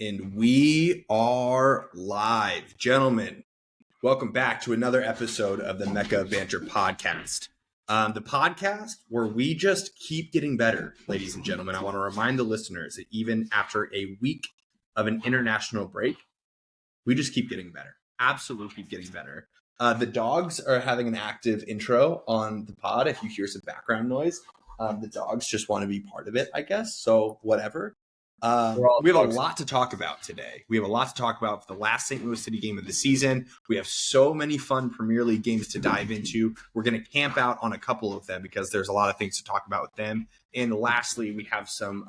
And we are live. Gentlemen, welcome back to another episode of the Mecca Of Banter podcast. The podcast where we just keep getting better, ladies and gentlemen. I want to remind the listeners that even after a week of an international break, we just keep getting better. Absolutely keep getting better. The dogs are having an active intro on the pod. If you hear some background noise, the dogs just want to be part of it, I guess. So whatever. We have a lot to talk about today. We have a lot to talk about for the last St. Louis City game of the season. We have so many fun Premier League games to dive into. We're going to camp out on a couple of them because there's a lot of things to talk about with them. And lastly, we have some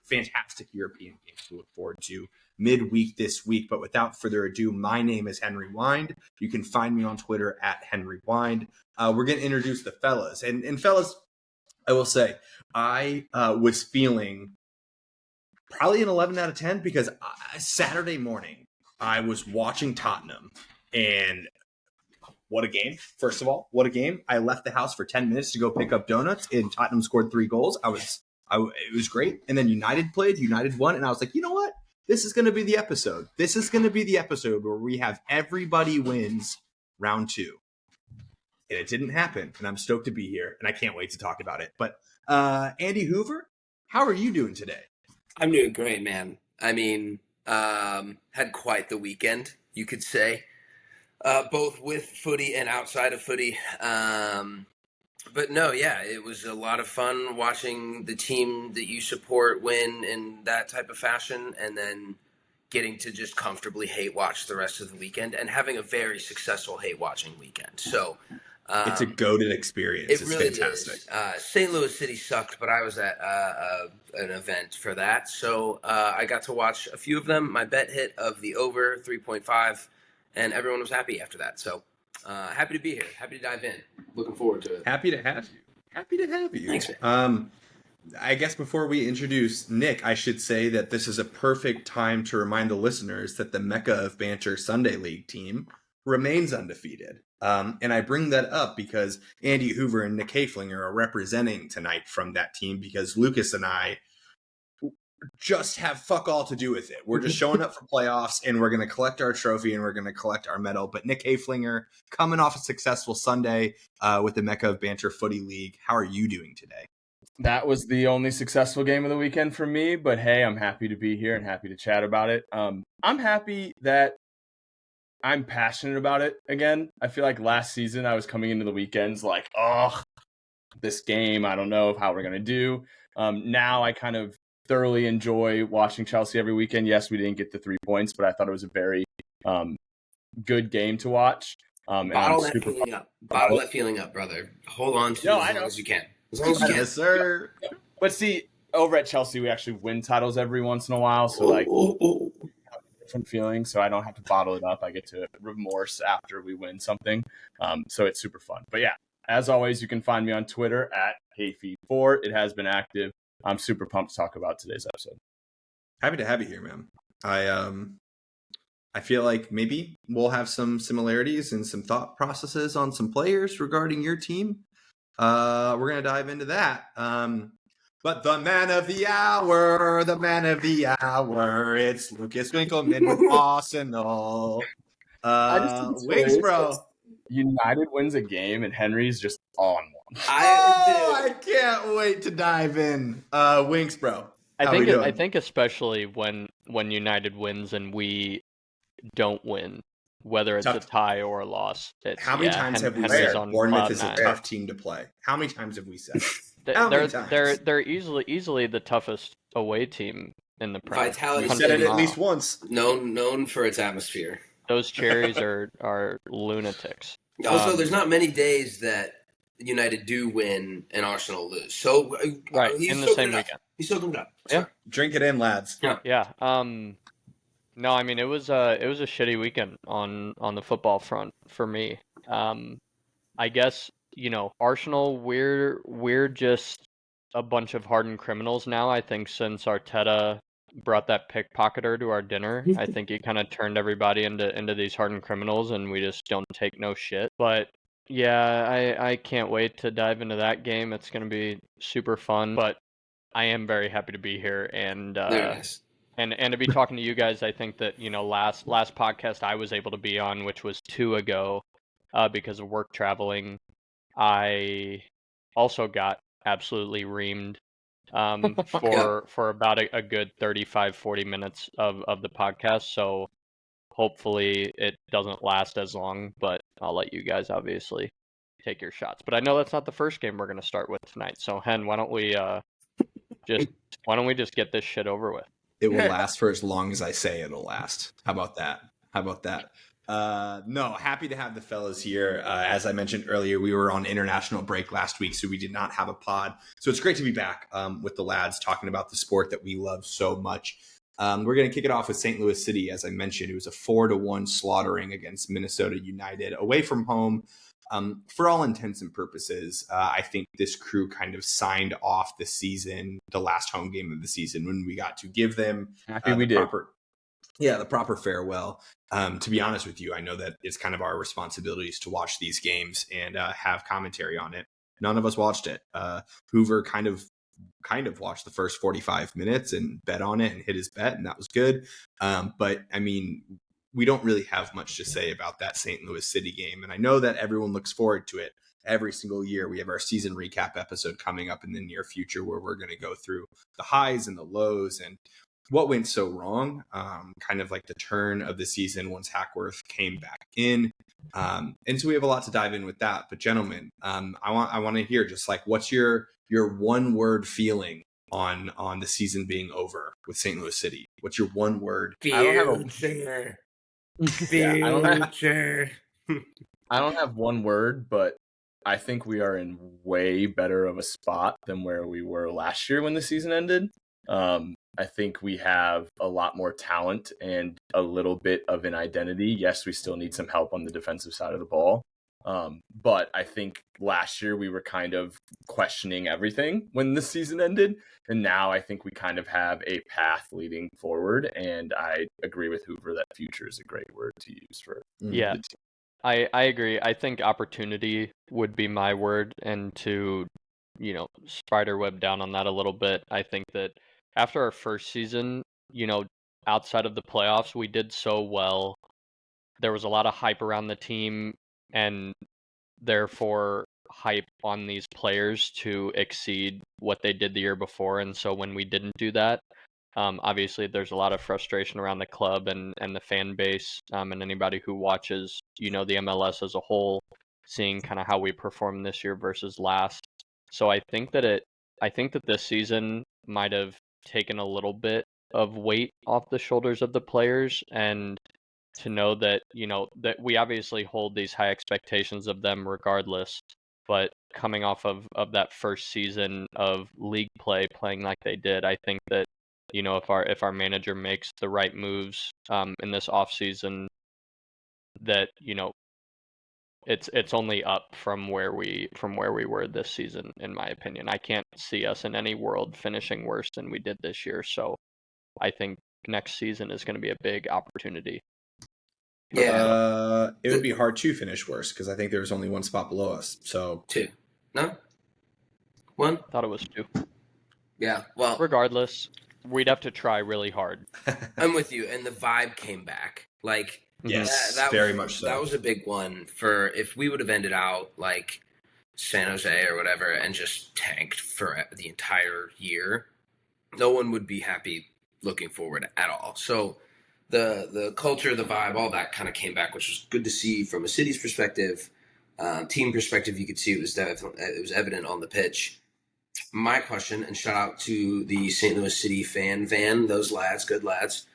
fantastic European games to look forward to midweek this week. But without further ado, my name is Henry Wind. You can find me on Twitter at Henry Wind. We're going to introduce the fellas. And fellas, I will say, I was feeling probably an 11 out of 10 because Saturday morning I was watching Tottenham, and what a game. First of all, what a game. I left the house for 10 minutes to go pick up donuts, and Tottenham scored 3 goals. It was great. And then United played, United won, and I was like, you know what? This is going to be the episode. This is going to be the episode where we have everybody wins round 2. And it didn't happen, and I'm stoked to be here, and I can't wait to talk about it. But Andy Hoover, how are you doing today? I'm doing great, man. I mean, had quite the weekend, you could say, both with footy and outside of footy. But no, yeah, it was a lot of fun watching the team that you support win in that type of fashion, and then getting to just comfortably hate watch the rest of the weekend and having a very successful hate watching weekend. So it's a goated experience. It's really fantastic. St. Louis City sucked, but I was at an event for that. So I got to watch a few of them. My bet hit of the over 3.5, and everyone was happy after that. So happy to be here. Happy to dive in. Looking forward to it. Happy to have you. Happy to have you. Thanks, man. I guess before we introduce Nick, I should say that this is a perfect time to remind the listeners that the Mecca of Banter Sunday League team remains undefeated. And I bring that up because Andy Hoover and Nick Haflinger are representing tonight from that team because Lucas and I just have fuck all to do with it. We're just showing up for playoffs, and we're going to collect our trophy, and we're going to collect our medal. But Nick Haflinger, coming off a successful Sunday with the Mecca of Banter Footy League, how are you doing today? That was the only successful game of the weekend for me, but hey, I'm happy to be here and happy to chat about it. I'm happy that I'm passionate about it again. I feel like last season I was coming into the weekends like, oh, this game, I don't know how we're going to do. Now I kind of thoroughly enjoy watching Chelsea every weekend. Yes, we didn't get the 3 points, but I thought it was a very good game to watch. Bottle that feeling up, brother. Hold on to it as long as you can. As long as you can. Yes, sir. But see, over at Chelsea, we actually win titles every once in a while. So like, different feelings. So I don't have to bottle it up. I get to remorse after we win something. So it's super fun. But yeah, as always, you can find me on Twitter at HeyFeed4. It has been active. I'm super pumped to talk about today's episode. Happy to have you here, man. I feel like maybe we'll have some similarities and some thought processes on some players regarding your team. We're going to dive into that. But the man of the hour, it's Lucas Winkleman with Arsenal. Wings, bro. United wins a game and Henry's just on one. I can't wait to dive in. Winks, bro. I think especially when United wins and we don't win, whether it's a tie or a loss. How many times have we said Bournemouth is a tough team to play? How many times have we said it? They're easily the toughest away team in the Premier. Vitality. We said it at least once. Known for its atmosphere. Those cherries are lunatics. Also, there's not many days that United do win and Arsenal lose. So right in the same weekend, he's soaking it up. Yeah, drink it in, lads. Yeah. No, I mean it was a shitty weekend on the football front for me. I guess Arsenal we're just a bunch of hardened criminals now. I think since Arteta brought that pickpocketer to our dinner, I think he kind of turned everybody into these hardened criminals, and we just don't take no shit. But yeah, I can't wait to dive into that game. It's going to be super fun, but I am very happy to be here, and And to be talking to you guys, I think that, last podcast I was able to be on, which was 2 ago, because of work traveling, I also got absolutely reamed for about a good 35, 40 minutes of the podcast. So hopefully it doesn't last as long, but I'll let you guys obviously take your shots. But I know that's not the first game we're going to start with tonight. So Hen, why don't we just get this shit over with? It will last for as long as I say it'll last. How about that? No, happy to have the fellas here. As I mentioned earlier, we were on international break last week, so we did not have a pod. So it's great to be back with the lads talking about the sport that we love so much. We're going to kick it off with St. Louis City. As I mentioned, it was a 4-1 slaughtering against Minnesota United away from home. For all intents and purposes, I think this crew kind of signed off the season, the last home game of the season, when we got to give them the proper farewell. To be honest with you, I know that it's kind of our responsibilities to watch these games and have commentary on it. None of us watched it. Hoover kind of watched the first 45 minutes and bet on it and hit his bet, and that was good. But I mean, we don't really have much to say about that St. Louis City game. And I know that everyone looks forward to it every single year. We have our season recap episode coming up in the near future where we're going to go through the highs and the lows and what went so wrong, kind of like the turn of the season once Hackworth came back in. And so we have a lot to dive in with that. But gentlemen, I want to hear just like, what's your one word feeling on the season being over with St. Louis City? What's your one word? Future. Future. I don't have one word, but I think we are in way better of a spot than where we were last year when the season ended. I think we have a lot more talent and a little bit of an identity. Yes, we still need some help on the defensive side of the ball. But I think last year we were kind of questioning everything when the season ended. And now I think we kind of have a path leading forward. And I agree with Hoover that future is a great word to use for Yeah, I agree. I think opportunity would be my word. And to, spiderweb down on that a little bit, I think that after our first season, outside of the playoffs, we did so well. There was a lot of hype around the team and therefore hype on these players to exceed what they did the year before. And so when we didn't do that, obviously there's a lot of frustration around the club and the fan base, and anybody who watches, the MLS as a whole, seeing kind of how we performed this year versus last. So I think that this season might have taken a little bit of weight off the shoulders of the players, and to know that, that we obviously hold these high expectations of them regardless, but coming off of that first season of league play, playing like they did, I think that, if our manager makes the right moves in this offseason, that, it's only up from where we were this season, in my opinion. I can't see us in any world finishing worse than we did this year. So I think next season is going to be a big opportunity. Yeah. It would be hard to finish worse because I think there was only one spot below us. So 2. No? 1? Thought it was 2. Yeah. Well, regardless, we'd have to try really hard. I'm with you. And the vibe came back. Like, yes, that very was, much so. That was a big one for if we would have ended out like San Jose or whatever and just tanked for the entire year, no one would be happy looking forward at all. So the culture, the vibe, all that kind of came back, which was good to see from a city's perspective. Team perspective, you could see it was evident on the pitch. My question, and shout out to the St. Louis City fan van, those lads, good lads.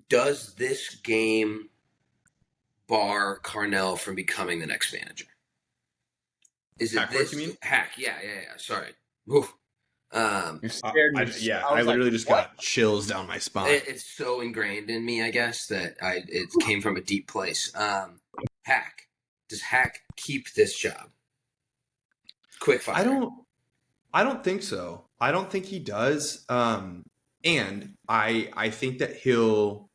Does this game bar Carnell from becoming the next manager? Is it Hackworth, you mean? Hack? Yeah. Sorry. Oof. I literally just got chills down my spine. It's so ingrained in me, I guess, that it came from a deep place. Hack. Does Hack keep this job? Quick fire. I don't think so. I don't think he does. And I think that he'll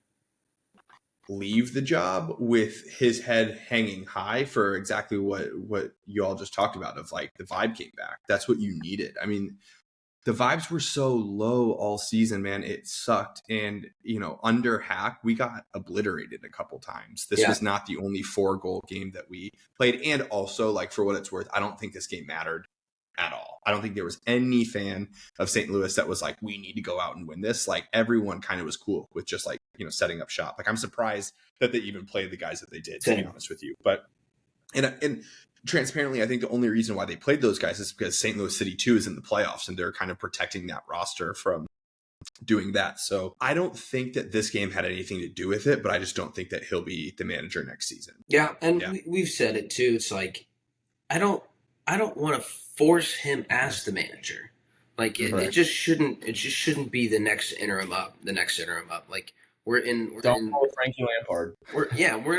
leave the job with his head hanging high for exactly what you all just talked about, of like the vibe came back. That's what you needed. I mean, the vibes were so low all season, man. It sucked. And, under Hack, we got obliterated a couple times. This was not the only 4-goal game that we played. And also, like, for what it's worth, I don't think this game mattered at all. I don't think there was any fan of St. Louis that was like, we need to go out and win this. Like, everyone kind of was cool with just, like, setting up shop. Like, I'm surprised that they even played the guys that they did, to be honest with you. But, and transparently, I think the only reason why they played those guys is because St. Louis City 2 is in the playoffs, and they're kind of protecting that roster from doing that. So I don't think that this game had anything to do with it, but I just don't think that he'll be the manager next season. Yeah, and we've said it too. It's like, I don't want to force him as the manager. Like, it just shouldn't be the next interim up. Like, we're in Frankie Lampard. We're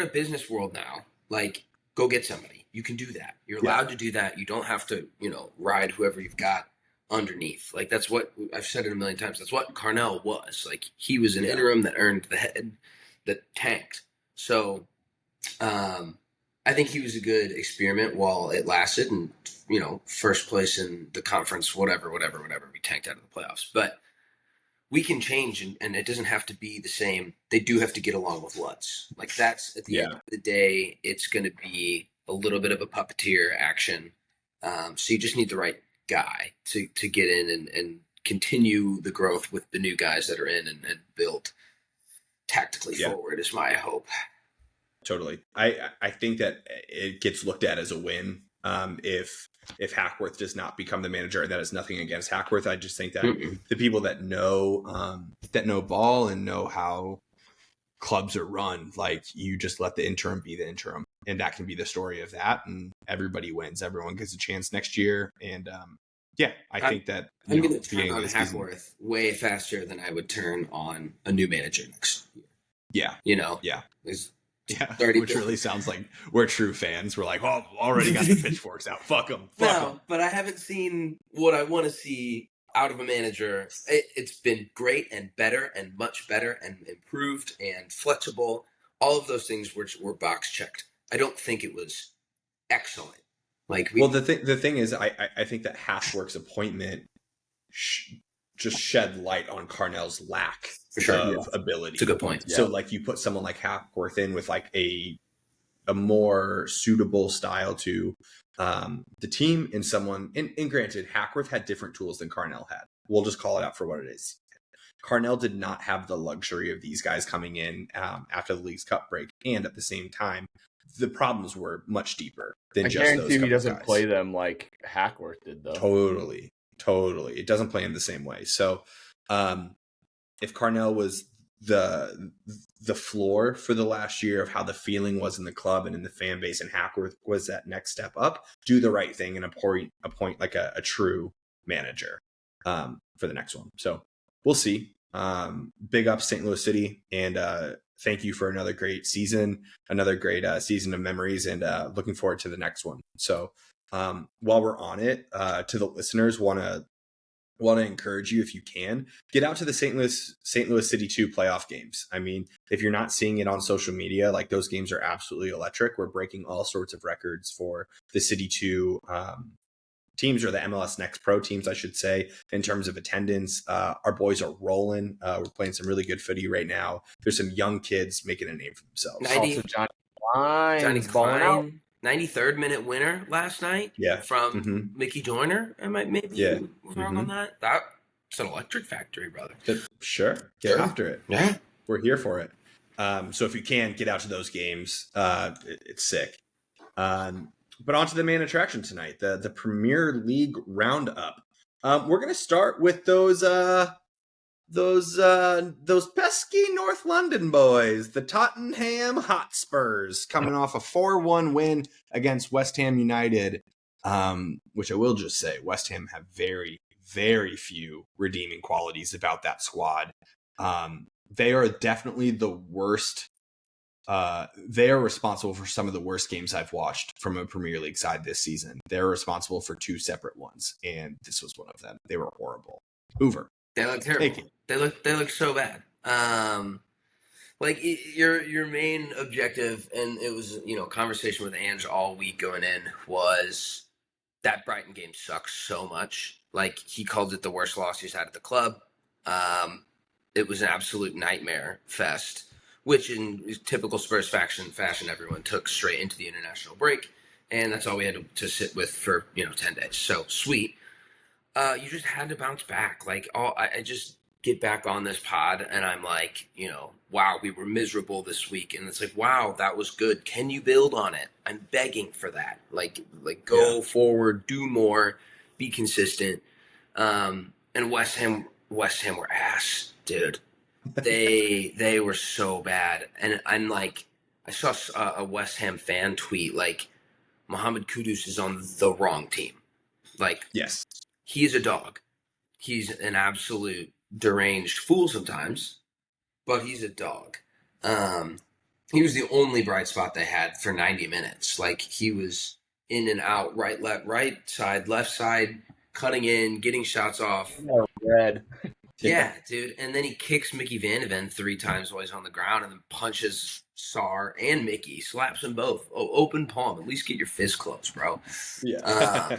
in a business world now. Like, go get somebody. You can do that. You're allowed to do that. You don't have to, ride whoever you've got underneath. Like, that's what I've said it a million times. That's what Carnell was. Like, he was an interim that earned the head that tanked. So, I think he was a good experiment while it lasted, and first place in the conference, whatever. We tanked out of the playoffs, but we can change, and it doesn't have to be the same. They do have to get along with Lutz. Like, that's at the end of the day, it's going to be a little bit of a puppeteer action. So you just need the right guy to get in and continue the growth with the new guys that are in and build tactically forward is my hope. Totally. I think that it gets looked at as a win if Hackworth does not become the manager, and that is nothing against Hackworth. I just think that the people that know ball and know how clubs are run, like, you just let the interim be the interim, and that can be the story of that, and everybody wins. Everyone gets a chance next year, and I think that I'm going to turn on Hackworth way faster than I would turn on a new manager next year. Which really sounds like we're true fans. We're like, oh, already got the pitchforks out. Fuck them. But I haven't seen what I want to see out of a manager. It's been great and better and much better and improved and flexible. All of those things were box checked. I don't think it was excellent. The thing is, I think that Hackworth's appointment just shed light on Carnell's lack of ability. It's a good point. So, like, you put someone like Hackworth in with, like, a more suitable style to the team, and someone, and granted, Hackworth had different tools than Carnell had. We'll just call it out for what it is. Carnell did not have the luxury of these guys coming in after the League's Cup break, and at the same time, the problems were much deeper than just those. I guarantee he doesn't play them like Hackworth did, though. Totally. It doesn't play in the same way. So if Carnell was the floor for the last year of how the feeling was in the club and in the fan base, and Hackworth was that next step up, do the right thing and appoint like a true manager for the next one. So we'll see. Big up St. Louis City, and thank you for another great season, another great season of memories, and looking forward to the next one. So while we're on it, to the listeners, want to encourage you, if you can, get out to the St. Louis City 2 playoff games. I mean, if you're not seeing it on social media, like, those games are absolutely electric. We're breaking all sorts of records for the City 2 teams, or the MLS Next Pro teams, I should say, in terms of attendance. Our boys are rolling. We're playing some really good footy right now. There's some young kids making a name for themselves. Also, Johnny Klein, 93rd minute winner last night from Mickey Joyner. Maybe wrong on that. That's an electric factory, brother. Sure. Get after it. Yeah. We're here for it. So if you can, get out to those games. It's sick. But on to the main attraction tonight, the Premier League roundup. We're going to start with those pesky North London boys, the Tottenham Hotspurs, coming off a 4-1 win against West Ham United, which I will just say, West Ham have very, very few redeeming qualities about that squad. They are definitely the worst. They are responsible for some of the worst games I've watched from a Premier League side this season. They're responsible for 2 separate ones, and this was one of them. They were horrible. Hoover. They look terrible. They look so bad. Like, your main objective, and it was, conversation with Ange all week going in, was that Brighton game sucks so much. Like, he called it the worst loss he's had at the club. It was an absolute nightmare fest, which in typical Spurs fashion, everyone took straight into the international break, and that's all we had to sit with for 10 days. So sweet. You just had to bounce back. Like, I just get back on this pod, and I'm like, wow, we were miserable this week, and it's like, wow, that was good. Can you build on it? I'm begging for that. Like go forward, do more, be consistent. And West Ham were ass, dude. They were so bad, and I'm like, I saw a West Ham fan tweet like, Mohamed Kudus is on the wrong team. Like, yes, he's a dog. He's an absolute deranged fool sometimes, but he's a dog. He was the only bright spot they had for 90 minutes. Like, he was in and out, right, left, left side, cutting in, getting shots off. Red. Yeah, dude. And then he kicks Mickey Van de Ven 3 times while he's on the ground, and then punches Sar and Mickey, slaps them both. Oh, open palm. At least get your fist closed, bro. Yeah.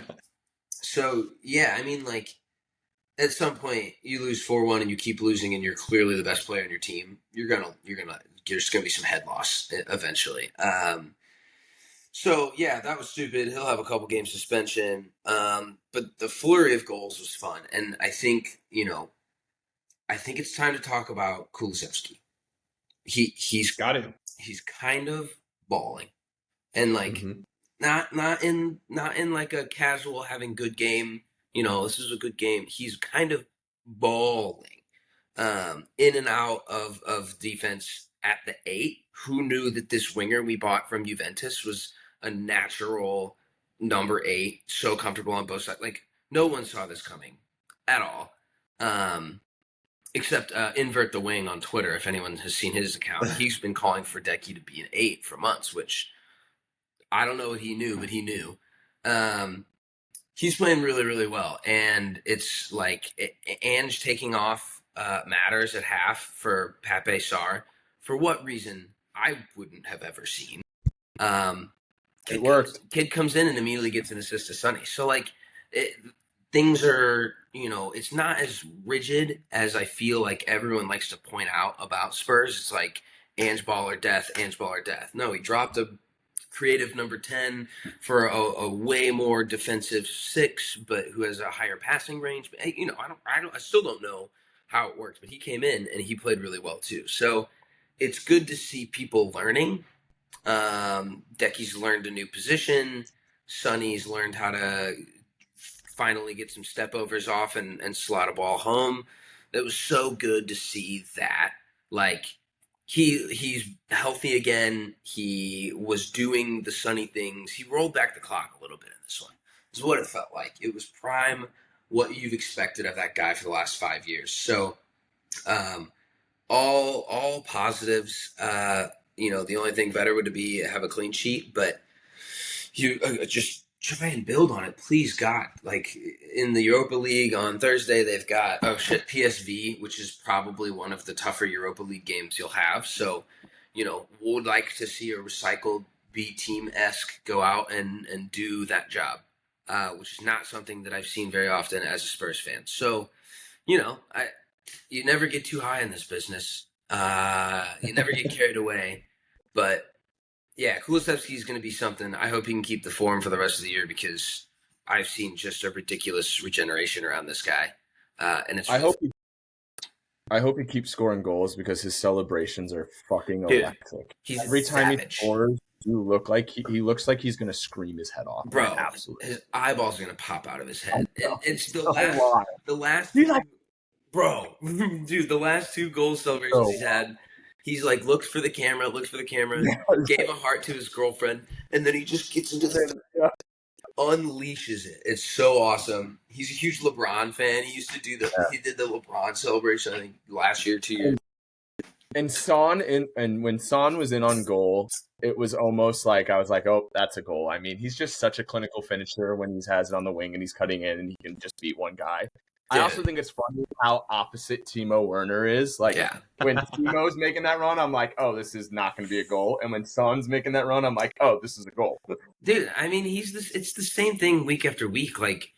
So, yeah, I mean, like, at some point you lose 4-1 and you keep losing, and you're clearly the best player on your team. There's gonna be some head loss eventually. So yeah, that was stupid. He'll have a couple game suspension. But the flurry of goals was fun, and I think it's time to talk about Kulusevski. He's got it. He's kind of balling, and like not in like a casual having good game. This is a good game. He's kind of balling, in and out of defense at the 8. Who knew that this winger we bought from Juventus was a natural number 8, so comfortable on both sides? Like, no one saw this coming at all. Except Invert the Wing on Twitter, if anyone has seen his account. He's been calling for Decky to be an 8 for months, which I don't know what he knew, but he knew. He's playing really, really well. And it's like Ange taking off matters at half for Pape Sarr. For what reason, I wouldn't have ever seen. It worked. Kid comes in and immediately gets an assist to Sonny. So, like, things are, it's not as rigid as I feel like everyone likes to point out about Spurs. It's like Ange ball or death, Ange ball or death. No, he dropped a creative number 10 for a way more defensive 6, but who has a higher passing range. But I still don't know how it works, but he came in and he played really well too. So it's good to see people learning. Decky's learned a new position. Sonny's learned how to finally get some step overs off and slot a ball home. It was so good to see that. Like, he's healthy again. He was doing the Sonny things. He rolled back the clock a little bit in this one. Is what it felt like. It was prime what you've expected of that guy for the last 5 years. So, all positives. The only thing better would be have a clean sheet, but you just try and build on it, please, God. Like, in the Europa League on Thursday, they've got PSV, which is probably one of the tougher Europa League games you'll have. So, would like to see a recycled B team-esque go out and do that job, which is not something that I've seen very often as a Spurs fan. So, you never get too high in this business. You never get carried away, but yeah, Kulusevski is going to be something. I hope he can keep the form for the rest of the year, because I've seen just a ridiculous regeneration around this guy. And it's. I hope he keeps scoring goals, because his celebrations are fucking electric. Every time he scores, you look like he looks like he's going to scream his head off. Bro, absolutely. His eyeballs are going to pop out of his head. And it's the last. He's like, bro, dude, the last 2 goal celebrations he's had. He's like, looks for the camera, gave a heart to his girlfriend, and then he just gets into the unleashes it. It's so awesome. He's a huge LeBron fan. He used to do he did the LeBron celebration, I think, last year, 2 years. And Son, and when Son was in on goal, it was almost like I was like, oh, that's a goal. I mean, he's just such a clinical finisher when he has it on the wing and he's cutting in and he can just beat one guy. I also think it's funny how opposite Timo Werner is. Like, when Timo's making that run, I'm like, oh, this is not going to be a goal. And when Son's making that run, I'm like, oh, this is a goal. Dude, I mean, it's the same thing week after week. Like,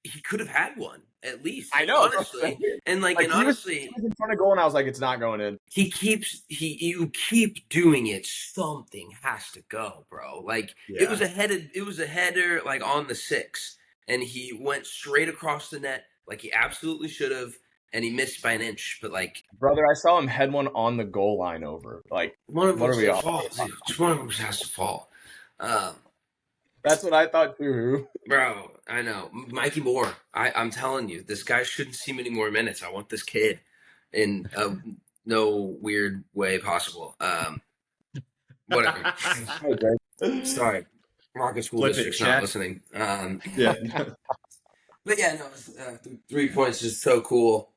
he could have had one at least. I know, honestly, and like and honestly, he was in front of goal, and I was like, it's not going in. you keep doing it. Something has to go, bro. Like Yeah. it was a header like on the 6, and he went straight across the net like he absolutely should have, and he missed by an inch. But like, brother, I saw him head one on the goal line over. Like, one of what them are we has all? to fall, dude. Just one of them has to fall. That's what I thought too. Bro, I know. Mikey Moore, I'm telling you, this guy shouldn't see many more minutes. I want this kid in no weird way possible. Whatever. Sorry. Rocket School Flip it, District's check. not listening. Yeah. But yeah, no, 3 points is so cool.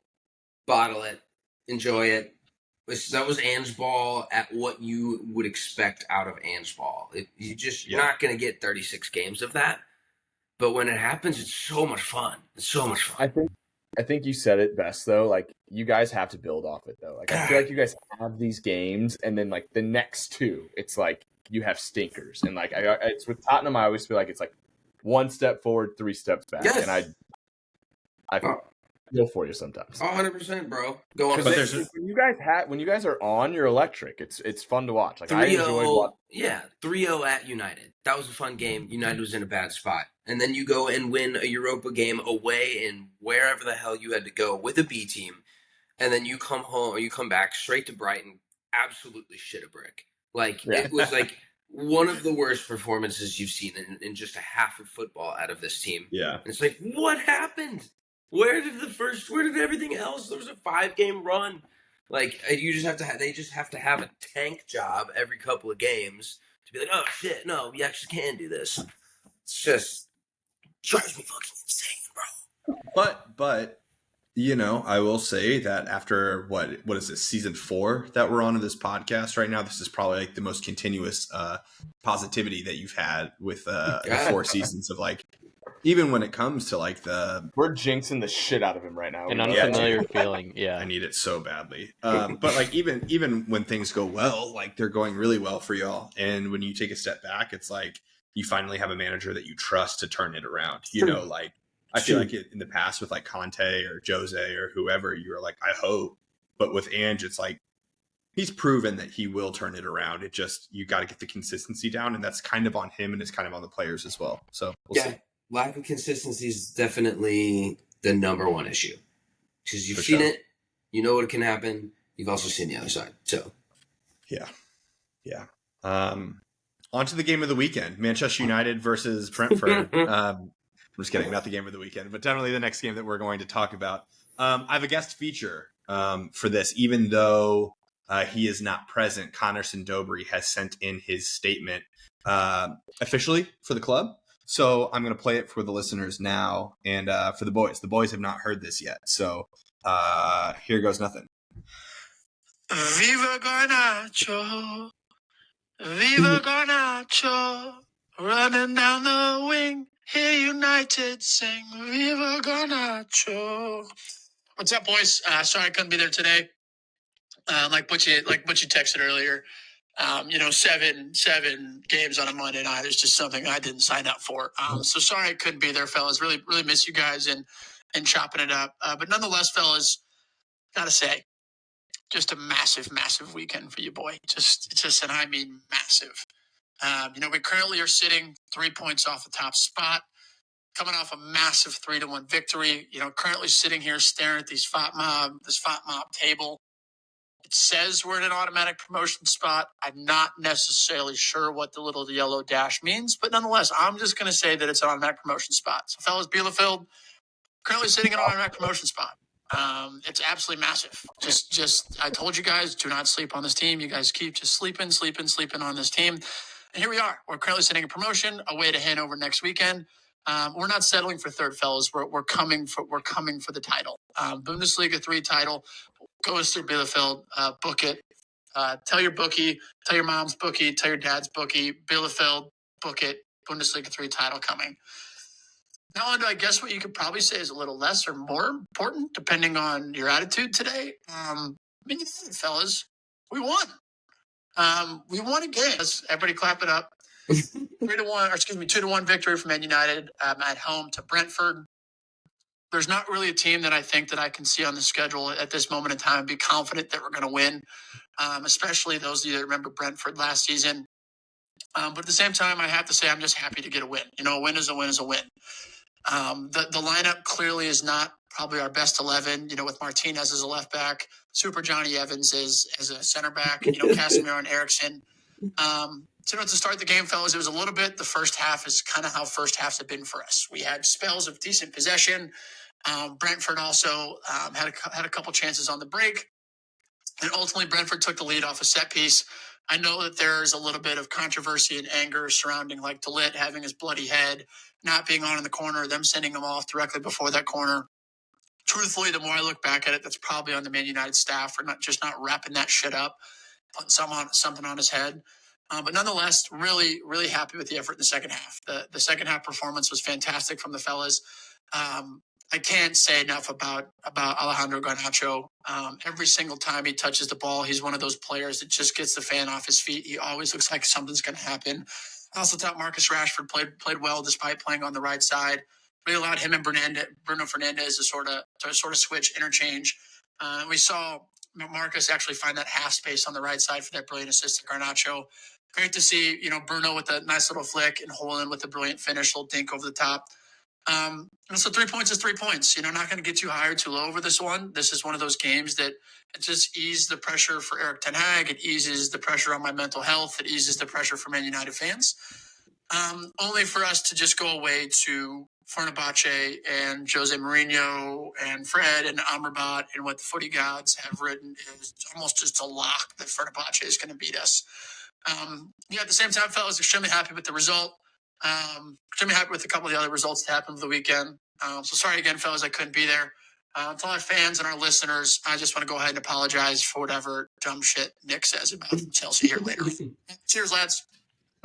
Bottle it. Enjoy it. That was Ange Ball at what you would expect out of Ange Ball. You're not going to get 36 games of that. But when it happens, it's so much fun. It's so much fun. I think you said it best though. Like, you guys have to build off it though. Like, I feel like you guys have these games, and then like the next 2, it's like you have stinkers. And like it's with Tottenham, I always feel like it's like 1 step forward, 3 steps back. Yes. And I feel for you sometimes. 100%, bro. Go on. But when you guys are on, you're electric. It's fun to watch. Like, 3-0, I enjoyed watching. Yeah, 3-0 at United. That was a fun game. United was in a bad spot. And then you go and win a Europa game away in wherever the hell you had to go with a B team. And then you come home, or you come back straight to Brighton, absolutely shit a brick. Like, It was like one of the worst performances you've seen in just a half of football out of this team. Yeah. And it's like, what happened? Where did everything else? There was a 5-game run. Like, you just have to they just have to have a tank job every couple of games to be like, oh shit, no, we actually can do this. It's just drives me fucking insane, bro. But I will say that after what is this, season 4 that we're on in this podcast right now, this is probably like the most continuous positivity that you've had with the 4 seasons of like, even when it comes to like we're jinxing the shit out of him right now. An unfamiliar feeling. Yeah, I need it so badly. But like even when things go well, like they're going really well for y'all, and when you take a step back, it's like you finally have a manager that you trust to turn it around. Like I feel like in the past with like Conte or Jose or whoever, you were like, I hope. But with Ange, it's like he's proven that he will turn it around. It just, you got to get the consistency down, and that's kind of on him, and it's kind of on the players as well. So we'll see. Lack of consistency is definitely the number one issue, because you've seen it, you know what can happen. You've also seen the other side. So yeah. On to the game of the weekend: Manchester United versus Brentford. I'm just kidding, not the game of the weekend, but definitely the next game that we're going to talk about. I have a guest feature for this, even though he is not present. Connorson Dobry has sent in his statement officially for the club. So I'm going to play it for the listeners now, and for the boys. The boys have not heard this yet. So here goes nothing. Viva Garnacho, Viva Garnacho, running down the wing, hear United sing, Viva Garnacho. What's up, boys? Sorry I couldn't be there today. Like Butchie texted earlier. 7 games on a Monday night is just something I didn't sign up for. So sorry I couldn't be there, fellas. Really, really miss you guys and chopping it up. But nonetheless, fellas, gotta say, just a massive, massive weekend for you, boy. And I mean massive. We currently are sitting 3 points off the top spot, coming off a massive 3-1 victory. Currently sitting here staring at this FOT mob table. It says we're in an automatic promotion spot. I'm not necessarily sure what the little yellow dash means, but nonetheless, I'm just going to say that it's an automatic promotion spot. So, fellas, Bielefeld currently sitting in an automatic promotion spot. It's absolutely massive. I told you guys, do not sleep on this team. You guys keep just sleeping on this team. And here we are. We're currently sitting in promotion, away to Hanover next weekend. We're not settling for third, fellas. We're coming for the title. Bundesliga 3 title goes through Bielefeld. Book it. Tell your bookie, tell your mom's bookie, tell your dad's bookie. Bielefeld, book it. Bundesliga 3 title coming. Now, I guess what you could probably say is a little less or more important, depending on your attitude today. Fellas, we won. We won a game. Everybody clap it up. 2-1 victory for Man United at home to Brentford. there's not really a team that I think that I can see on the schedule at this moment in time and be confident that we're going to win, especially those of you that remember Brentford last season. But at the same time, I have to say I'm just happy to get a win. A win is a win is a win. The lineup clearly is not probably our best 11, with Martinez as a left back, Super Johnny Evans as a center back, Casemiro and Eriksson. To start the game, fellas, it was a little bit, the first half is kind of how first halves have been for us. We had spells of decent possession. Brentford also had a couple chances on the break. And ultimately, Brentford took the lead off a set piece. I know that there's a little bit of controversy and anger surrounding De Ligt having his bloody head, not being on in the corner, them sending him off directly before that corner. Truthfully, the more I look back at it, that's probably on the Man United staff for not wrapping that shit up, putting something on his head. But nonetheless, really, really happy with the effort in the second half. The second half performance was fantastic from the fellas. I can't say enough about Alejandro Garnacho. Every single time he touches the ball, he's one of those players that just gets the fan off his feet. He always looks like something's going to happen. I also thought Marcus Rashford played well despite playing on the right side. Really allowed him and Bruno Fernandes to sort of switch, interchange. We saw Marcus actually find that half space on the right side for that brilliant assist to Garnacho. Great to see, Bruno with a nice little flick and Haaland with a brilliant finish, little dink over the top. So 3 points is 3 points. Not going to get too high or too low over this one. This is one of those games that it just eases the pressure for Erik ten Hag. It eases the pressure on my mental health. It eases the pressure for Man United fans. Only for us to just go away to Fenerbahce and Jose Mourinho and Fred and Amrabat and what the footy gods have written is almost just a lock that Fenerbahce is going to beat us. At the same time, fellas, extremely happy with the result. Extremely happy with a couple of the other results that happened for the weekend. So sorry again, fellas, I couldn't be there. To all our fans and our listeners, I just want to go ahead and apologize for whatever dumb shit Nick says about Chelsea here later. Cheers, lads.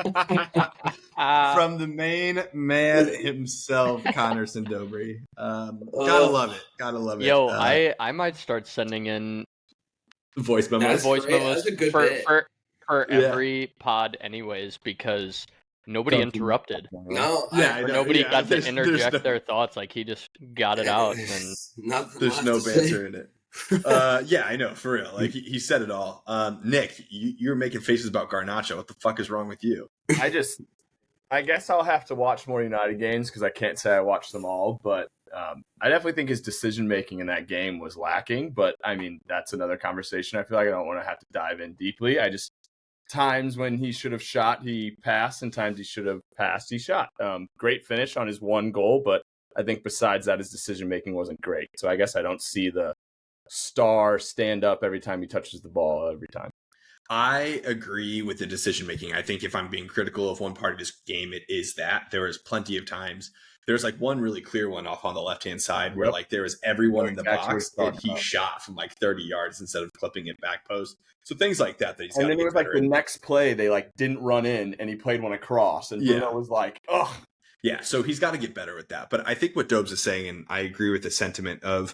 From the main man himself, Connor Sindobri. Gotta love it. Gotta love it. Yo, I might start sending in voice memos. That's a good bit. For every pod anyways, because nobody interrupted. No, nobody got to interject their thoughts. Like he just got it out, and there's no banter in it. Yeah, I know, for real. Like he said it all. Nick, you were making faces about Garnacho. What the fuck is wrong with you? I guess I'll have to watch more United games because I can't say I watched them all, but I definitely think his decision making in that game was lacking. But I mean, that's another conversation. I feel like I don't want to have to dive in deeply. Times when he should have shot, he passed, and times he should have passed, he shot. Great finish on his one goal, but I think besides that, his decision making wasn't great. So I guess I don't see the star stand up every time he touches the ball every time. I agree with the decision making. I think if I'm being critical of one part of this game, it is that there was plenty of times. There's one really clear one off on the left-hand side where there was everyone in the box and he shot from 30 yards instead of clipping it back post. So things like that he's got to get better. And then it was the next play, they didn't run in and he played one across and Bruno was like, ugh. Yeah, so he's got to get better with that. But I think what Dobes is saying, and I agree with the sentiment of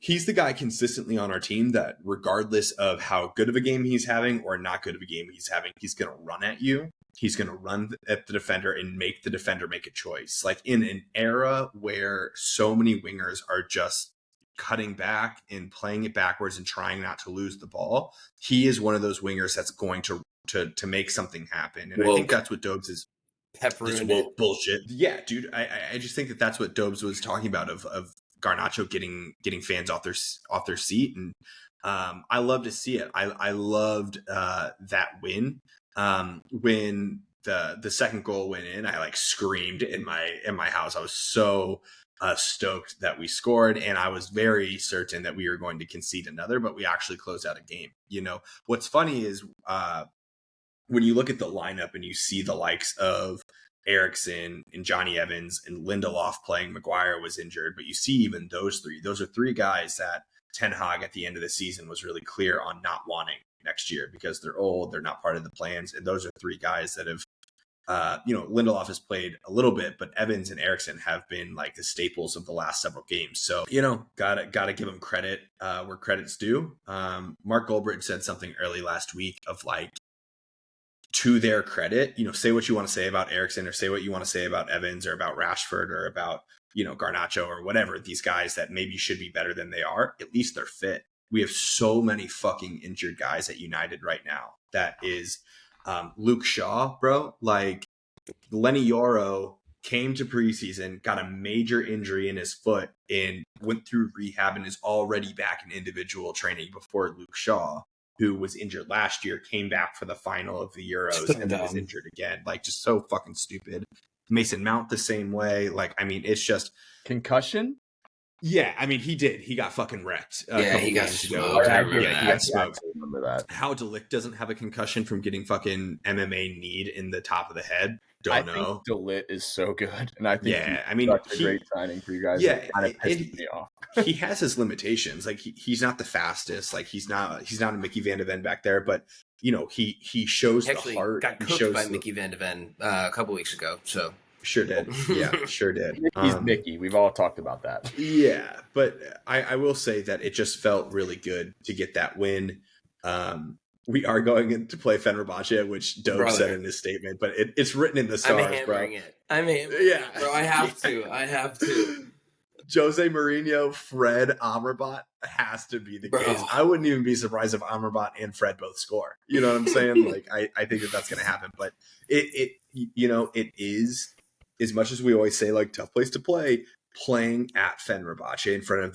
he's the guy consistently on our team that regardless of how good of a game he's having or not good of a game he's having, he's going to run at you. He's going to run at the defender and make the defender make a choice. In an era where so many wingers are just cutting back and playing it backwards and trying not to lose the ball, he is one of those wingers that's going to make something happen. And I think that's what Dobes is. Bullshit. Yeah, dude. I just think that's what Dobes was talking about of Garnacho getting fans off their seat, and I love to see it. I loved that win. When the second goal went in, I screamed in my house. I was so stoked that we scored, and I was very certain that we were going to concede another, but we actually closed out a game. What's funny is when you look at the lineup and you see the likes of Eriksson and Johnny Evans and Lindelof playing, Maguire was injured, but you see even those are three guys that Ten Hag at the end of the season was really clear on not wanting next year because they're old, they're not part of the plans. And those are three guys that have, Lindelof has played a little bit, but Evans and Eriksson have been the staples of the last several games. So, gotta give them credit where credit's due. Mark Goldbridge said something early last week of to their credit, say what you want to say about Eriksson or say what you want to say about Evans or about Rashford or about, Garnacho or whatever, these guys that maybe should be better than they are, at least they're fit. We have so many fucking injured guys at United right now. That is Luke Shaw, bro. Like Lenny Yoro came to preseason, got a major injury in his foot and went through rehab and is already back in individual training before Luke Shaw, who was injured last year, came back for the final of the Euros and then was injured again. Like, just so fucking stupid. Mason Mount the same way. Like, I mean, it's just concussion. Yeah, I mean, he did. He got fucking wrecked a Yeah, couple he got games smoked. ago. I remember He got smoked. I remember that. How Delict doesn't have a concussion from getting fucking MMA kneed in the top of the head? Don't know. Think Delit is so good, and I think such a great signing for you guys. Yeah, it kind of pisses me off. He has his limitations. Like he's not the fastest. Like he's not a Mickey Van de Ven back there. But he shows Actually, the heart. Got cooked by Mickey Van de Ven a couple weeks ago. So sure did. Yeah, sure did. He's Mickey. We've all talked about that. Yeah, but I will say that it just felt really good to get that win. We are going in to play Fenerbahce, which Dope said in his statement, but it's written in the stars, I'm hammering it. I'm hammering it, bro. I have to. Jose Mourinho, Fred, Amrabat has to be the case. I wouldn't even be surprised if Amrabat and Fred both score. You know what I'm saying? Like I think that's going to happen, but it is, as much as we always say, like, tough place to play, playing at Fenerbahce in front of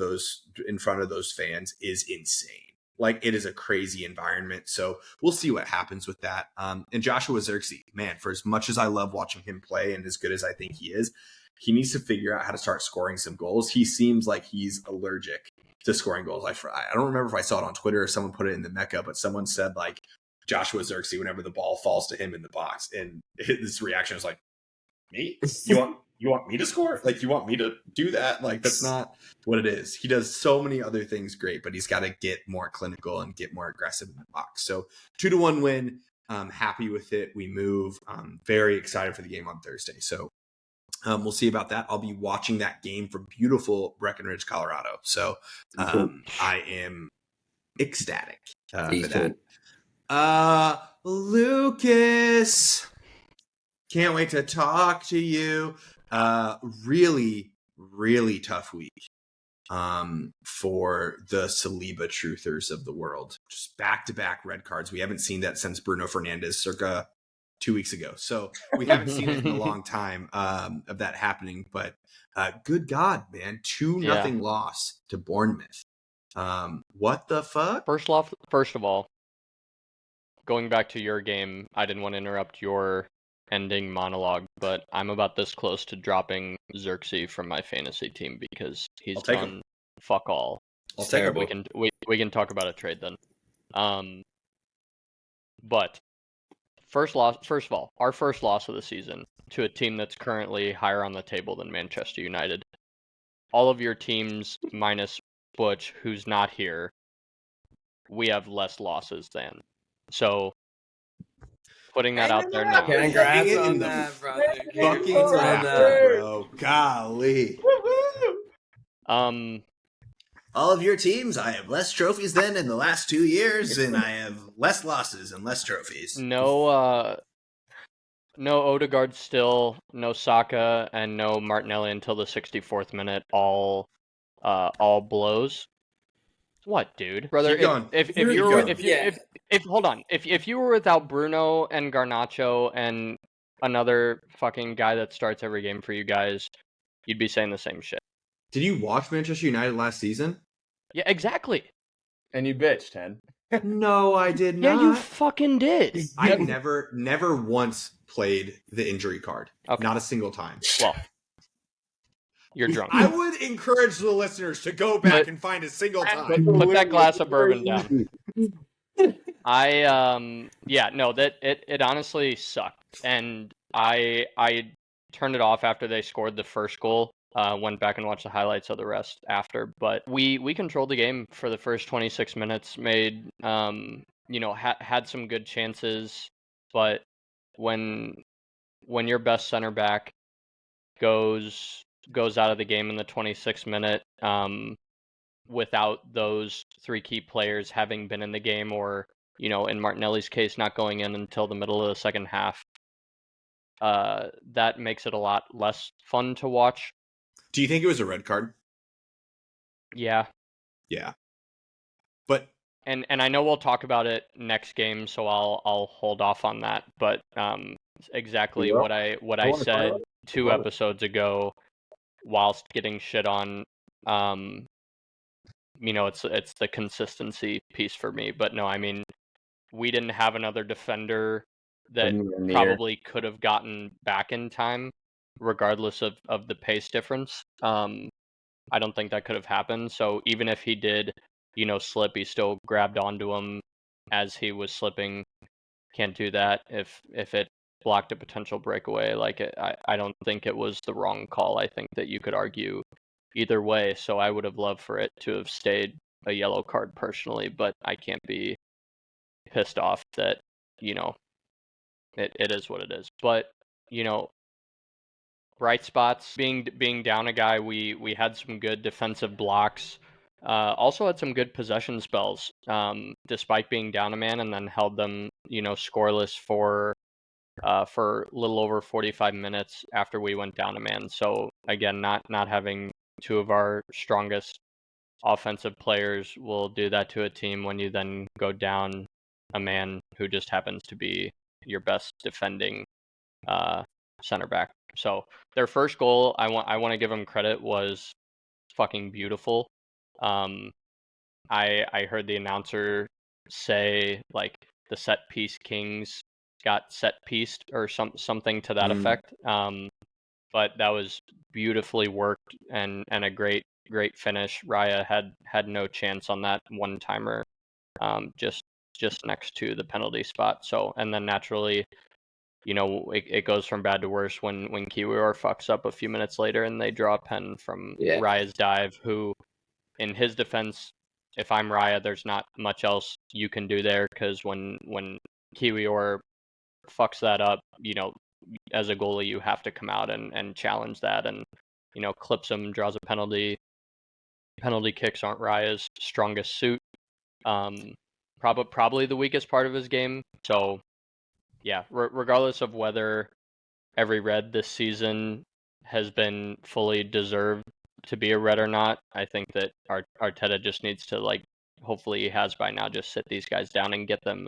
those fans is insane. Like, it is a crazy environment. So we'll see what happens with that. And Joshua Zirkzee, man, for as much as I love watching him play and as good as I think he is, he needs to figure out how to start scoring some goals. He seems like he's allergic to scoring goals. I don't remember if I saw it on Twitter or someone put it in the Mecca, but someone said, like, Joshua Zirkzee, whenever the ball falls to him in the box, and his reaction is like, me? You want me to score? Like, you want me to do that? Like, that's not what it is. He does so many other things great, but he's got to get more clinical and get more aggressive in the box. So 2-1 win. Happy with it. We move. Very excited for the game on Thursday. So we'll see about that. I'll be watching that game from beautiful Breckenridge, Colorado. So I am ecstatic for that. Lucas, can't wait to talk to you. Really, really tough week for the Saliba truthers of the world. Just back-to-back red cards. We haven't seen that since Bruno Fernandes circa 2 weeks ago. So we haven't seen it in a long time of that happening. But good God, man. 2-0 loss to Bournemouth. What the fuck? First of all, going back to your game, I didn't want to interrupt your ending monologue, but I'm about this close to dropping Xerxes from my fantasy team because he's done fuck all. It's terrible. We can talk about a trade then. But first of all, our first loss of the season to a team that's currently higher on the table than Manchester United. All of your teams minus Butch, who's not here, we have less losses than. So putting that out there now. Congrats on that, brother. Fucking bro. Golly. All of your teams, I have less trophies than in the last 2 years, and I have less losses and less trophies. No Odegaard still, no Saka, and no Martinelli until the 64th minute. All blows. What, dude? Brother, if you were without Bruno and Garnacho and another fucking guy that starts every game for you guys, you'd be saying the same shit. Did you watch Manchester United last season? Yeah, exactly. And you bitched, Hen. No, I did not. Yeah, you fucking did. I never once played the injury card. Okay. Not a single time. Well, you're drunk. I would encourage the listeners to go back and find a single time. Put that glass of bourbon down. It honestly sucked. And I turned it off after they scored the first goal. Went back and watched the highlights of the rest after. But we controlled the game for the first 26 minutes, made had some good chances, but when your best center back goes out of the game in the 26th minute without those three key players having been in the game or in Martinelli's case, not going in until the middle of the second half, that makes it a lot less fun to watch. Do you think it was a red card? Yeah. Yeah. But And I know we'll talk about it next game, so I'll hold off on that. But exactly what I said 2 episodes ago, whilst getting shit on, it's the consistency piece for me. But no, I mean, we didn't have another defender that probably could have gotten back in time, regardless of the pace difference. I don't think that could have happened. So even if he did, slip, he still grabbed onto him as he was slipping. Can't do that if it blocked a potential breakaway. Like I don't think it was the wrong call. I think that you could argue either way. So I would have loved for it to have stayed a yellow card personally, but I can't be pissed off that, it is what it is. But, bright spots, being down a guy, we had some good defensive blocks. Also had some good possession spells, despite being down a man, and then held them, scoreless for a little over 45 minutes after we went down a man. So again, not having two of our strongest offensive players will do that to a team when you then go down a man who just happens to be your best defending center back. So their first goal, I want to give them credit, was fucking beautiful. I heard the announcer say like the set piece kings got set pieced or something to that effect. But that was beautifully worked and a great finish. Raya had no chance on that one timer, just next to the penalty spot. So, and then naturally, it goes from bad to worse when Kiwior fucks up a few minutes later and they draw a pen from Raya's dive, who, in his defense, if I'm Raya, there's not much else you can do there, because when Kiwior fucks that up, as a goalie, you have to come out and challenge that, and clips him, draws a penalty. Penalty kicks aren't Raya's strongest suit. Probably the weakest part of his game. So yeah, regardless of whether every red this season has been fully deserved to be a red or not, I think that Arteta just needs to, like, hopefully he has by now, just sit these guys down and get them,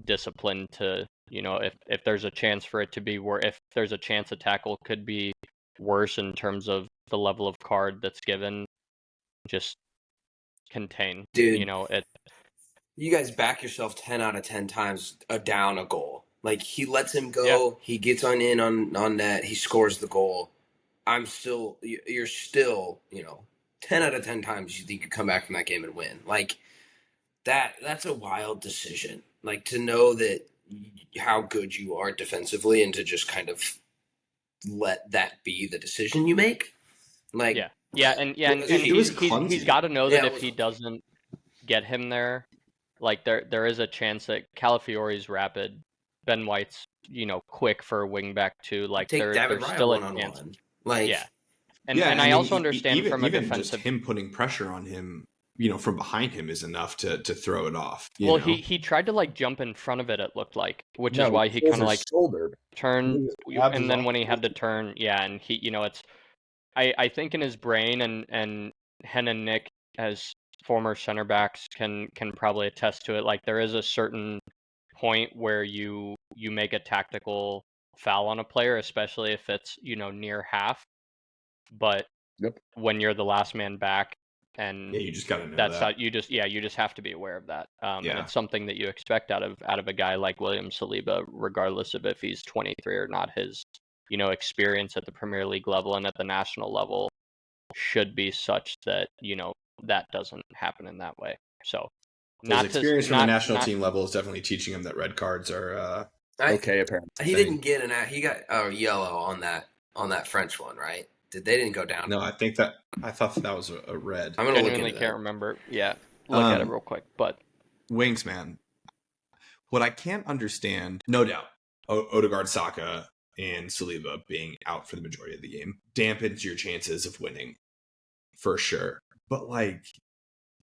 disciplined to, if there's a chance for it to be if there's a chance a tackle could be worse in terms of the level of card that's given, just contain. Dude, it. You guys back yourself 10 out of 10 times down a goal. Like, he lets him go, he gets on net, he scores the goal. You're still, 10 out of 10 times you think you come back from that game and win. Like, that's a wild decision. Like, to know that how good you are defensively and to just kind of let that be the decision you make. Like, and he's got to know that if he doesn't get him there, like, there is a chance that Calafiori's rapid, Ben White's, quick for a wing back too. Like, there's still a chance. Like, and I also understand from a defensive, just him putting pressure on him, from behind him is enough to throw it off. He tried to, like, jump in front of it looked like, which is why he kind of, like, turned, and then when he had to turn, and he, it's, I think in his brain, and Hen and Nick, as former center backs, can probably attest to it. Like, there is a certain point where you make a tactical foul on a player, especially if it's, near half. But when you're the last man back, and you just gotta know that's how you just have to be aware of that. And it's something that you expect out of a guy like William Saliba, regardless of if he's 23 or not. His experience at the Premier League level and at the national level should be such that that doesn't happen in that way. So, his experience from the national team level is definitely teaching him that red cards are okay. Apparently, he didn't get he got a yellow on that French one, right? They didn't go down. No, I thought that was a red. I'm gonna genuinely can't remember. Yeah, look at it real quick. But Wings, man, what I can't understand, no doubt, Odegaard, Saka, and Saliba being out for the majority of the game dampens your chances of winning, for sure. But, like,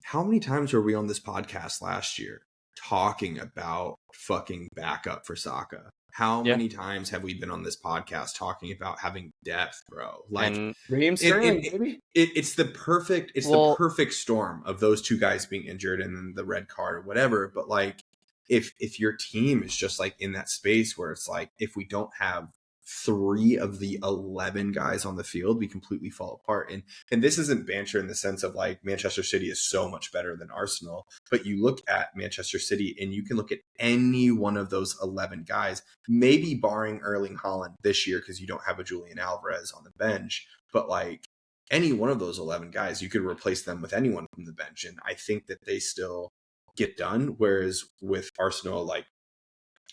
how many times were we on this podcast last year talking about fucking backup for Saka. How many times have we been on this podcast talking about having depth, bro? Like, And Raheem Sterling, maybe? it's the perfect storm of those two guys being injured and then the red card or whatever. But like, if your team is just like in that space where it's like, if we don't have 3 of the 11 guys on the field, we completely fall apart. And this isn't banter in the sense of like Manchester City is so much better than Arsenal, but you look at Manchester City and you can look at any one of those 11 guys, maybe barring Erling Haaland this year because you don't have a Julian Alvarez on the bench, but like any one of those 11 guys, you could replace them with anyone from the bench. And I think that they still get done. Whereas with Arsenal, like,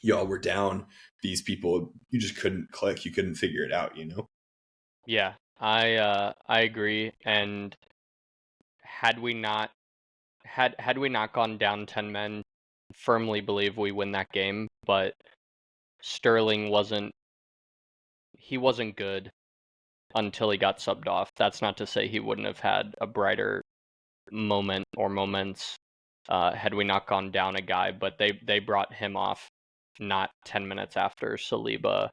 y'all were down these people, you just couldn't click, you couldn't figure it out, you know? Yeah, I agree. And had we not gone down 10 men, firmly believe we win that game. But Sterling wasn't good until he got subbed off. That's not to say he wouldn't have had a brighter moment or moments had we not gone down a guy, but they brought him off not 10 minutes after Saliba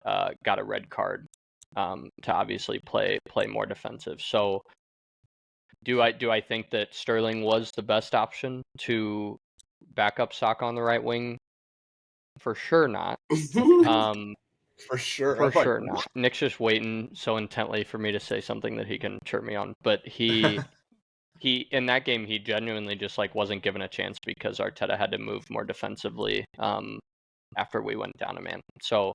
got a red card to obviously play more defensive. So do I think that Sterling was the best option to back up Saka on the right wing? For sure not. For sure. For sure not. Nick's just waiting so intently for me to say something that he can chirp me on. But he in that game, he genuinely just like wasn't given a chance because Arteta had to move more defensively after we went down a man. So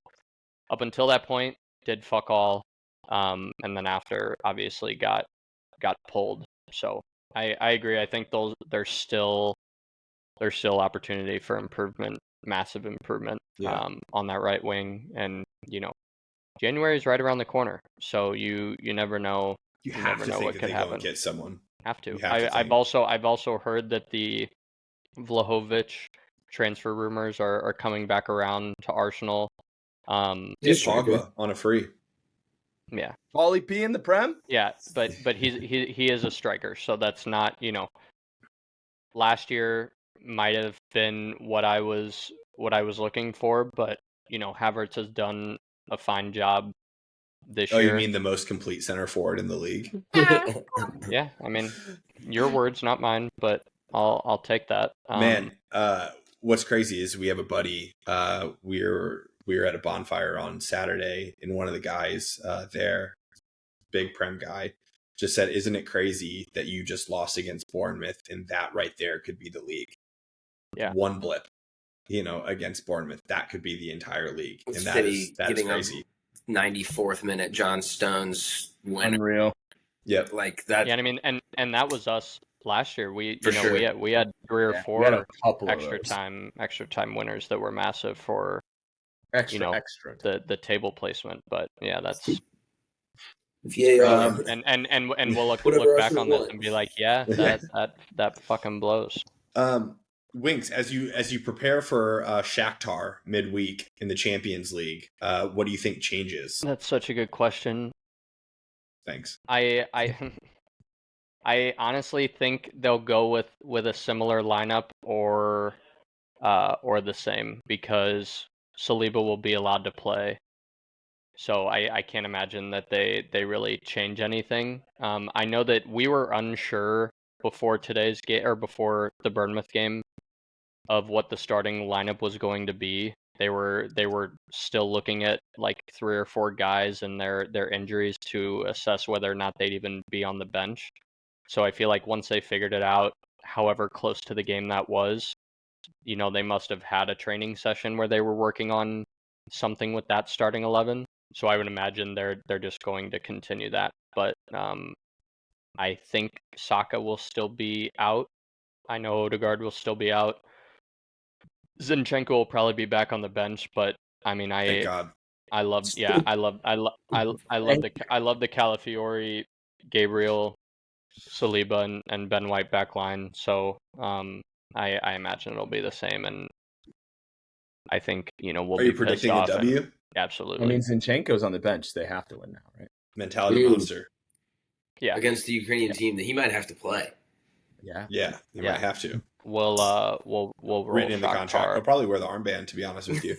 up until that point, did fuck all, and then after obviously got pulled. So I agree. I think there's still opportunity for improvement, massive improvement on that right wing, and January is right around the corner, so you never know. You have to think what that could they happen. go and get someone. Have to. I've also heard that the Vlahovic transfer rumors are coming back around to Arsenal. He's Pogba on a free. Yeah. Paulie P in the Prem? Yeah, but he is a striker, so that's not, last year might have been what I was looking for, but Havertz has done a fine job this year. Oh, you mean the most complete center forward in the league? Yeah, I mean, your words, not mine, but I'll take that. Man, what's crazy is we have a buddy. We were at a bonfire on Saturday, and one of the guys there, big Prem guy, just said, "Isn't it crazy that you just lost against Bournemouth, and that right there could be the league? Yeah, one blip, against Bournemouth, that could be the entire league, and that is crazy." 94th minute John Stones winner. Unreal. Yep. Like that. Yeah, I mean, and that was us last year. We sure. we had 3 or 4 we had a couple extra time winners that were massive for extra. the table placement. But yeah, that's VAR. And we'll look back on this and be like, yeah, that fucking blows. Winks, as you prepare for Shakhtar midweek in the Champions League, what do you think changes? That's such a good question. Thanks. I honestly think they'll go with a similar lineup or the same, because Saliba will be allowed to play. So I can't imagine that they really change anything. I know that we were unsure before today's game, or before the Bournemouth game, of what the starting lineup was going to be. They were still looking at like 3 or 4 guys and their injuries to assess whether or not they'd even be on the bench. So I feel like once they figured it out, however close to the game that was, they must have had a training session where they were working on something with that starting 11. So I would imagine they're just going to continue that. But I think Saka will still be out. I know Odegaard will still be out. Zinchenko will probably be back on the bench, but I mean, Thank God. I love the Calafiori, Gabriel, Saliba, and Ben White back line. So I imagine it'll be the same, and I think we'll Are be you predicting pissed a off. W? Absolutely. I mean, Zinchenko's on the bench; they have to win now, right? Mentality monster. Yeah. Against the Ukrainian team that he might have to play. Yeah. Yeah, he might have to. we'll roll Written in the contract. Shakhtar. He'll probably wear the armband, to be honest with you.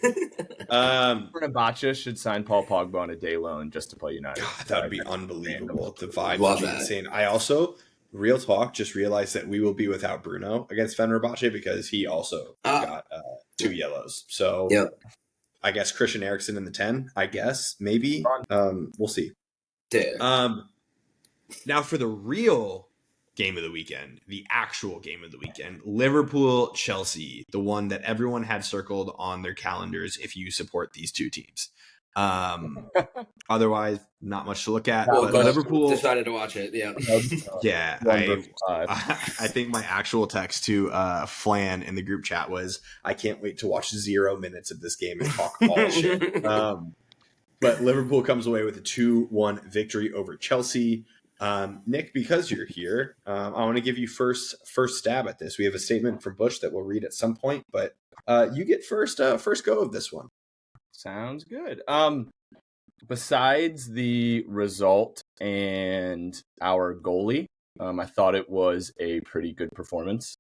Fenerbahce should sign Paul Pogba on a day loan just to play United. God, that would be unbelievable. The vibes Love would be that. insane. I also, real talk, just realized that we will be without Bruno against Fenerbahce because he also got 2 yellows. So Yep. I guess Christian Eriksen in the 10, I guess, maybe. We'll see. Yeah. Now for the real game of the weekend, the actual game of the weekend, Liverpool-Chelsea, the one that everyone had circled on their calendars if you support these two teams. Otherwise, not much to look at. But Liverpool decided to watch it. Yeah. Yeah, I think my actual text to Flan in the group chat was, I can't wait to watch 0 minutes of this game and talk all shit. But Liverpool comes away with a 2-1 victory over Chelsea. Nick, because you're here, I want to give you first stab at this. We have a statement from Bush that we'll read at some point, but you get first go of this one. Sounds good. Besides the result and our goalie, I thought it was a pretty good performance.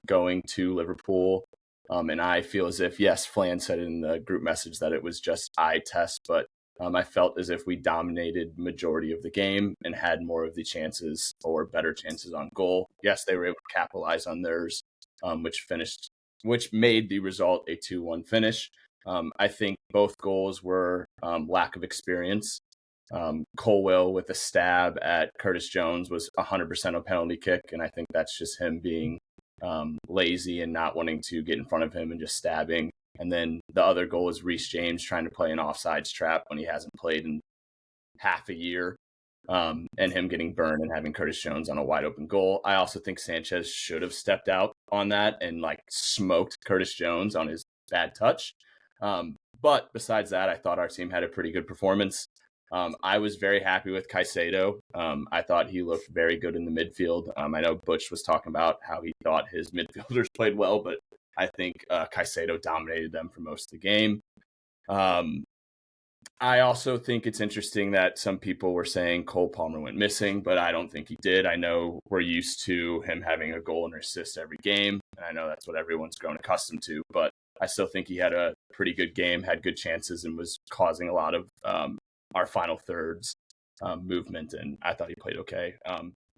Going to Liverpool, and I feel as if, yes, Flan said in the group message that it was just eye test, but I felt as if we dominated majority of the game and had more of the chances or better chances on goal. Yes, they were able to capitalize on theirs, which made the result a 2-1 finish. I think both goals were lack of experience. Colwell with a stab at Curtis Jones was 100% a penalty kick, and I think that's just him being lazy and not wanting to get in front of him and just stabbing. And then the other goal is Reece James trying to play an offsides trap when he hasn't played in half a year, and him getting burned and having Curtis Jones on a wide open goal. I also think Sanchez should have stepped out on that and smoked Curtis Jones on his bad touch. But besides that, I thought our team had a pretty good performance. I was very happy with Caicedo. I thought he looked very good in the midfield. I know Butch was talking about how he thought his midfielders played well, but I think Caicedo dominated them for most of the game. I also think it's interesting that some people were saying Cole Palmer went missing, but I don't think he did. I know we're used to him having a goal and assist every game, and I know that's what everyone's grown accustomed to, but I still think he had a pretty good game, had good chances, and was causing a lot of our final thirds movement, and I thought he played okay.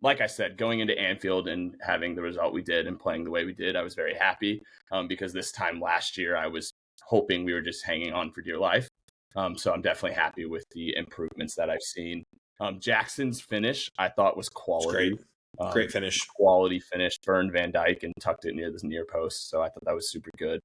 Like I said, going into Anfield and having the result we did and playing the way we did, I was very happy because this time last year I was hoping we were just hanging on for dear life. So I'm definitely happy with the improvements that I've seen. Jackson's finish, I thought, was quality. Great finish. Quality finish. Burned Van Dijk and tucked it near the near post. So I thought that was super good.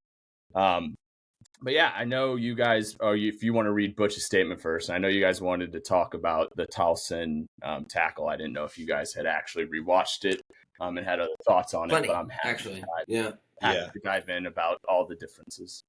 But yeah, I know you guys, if you want to read Butch's statement first, I know you guys wanted to talk about the Towson tackle. I didn't know if you guys had actually rewatched it and had other thoughts on it, but I'm happy to dive in about all the differences.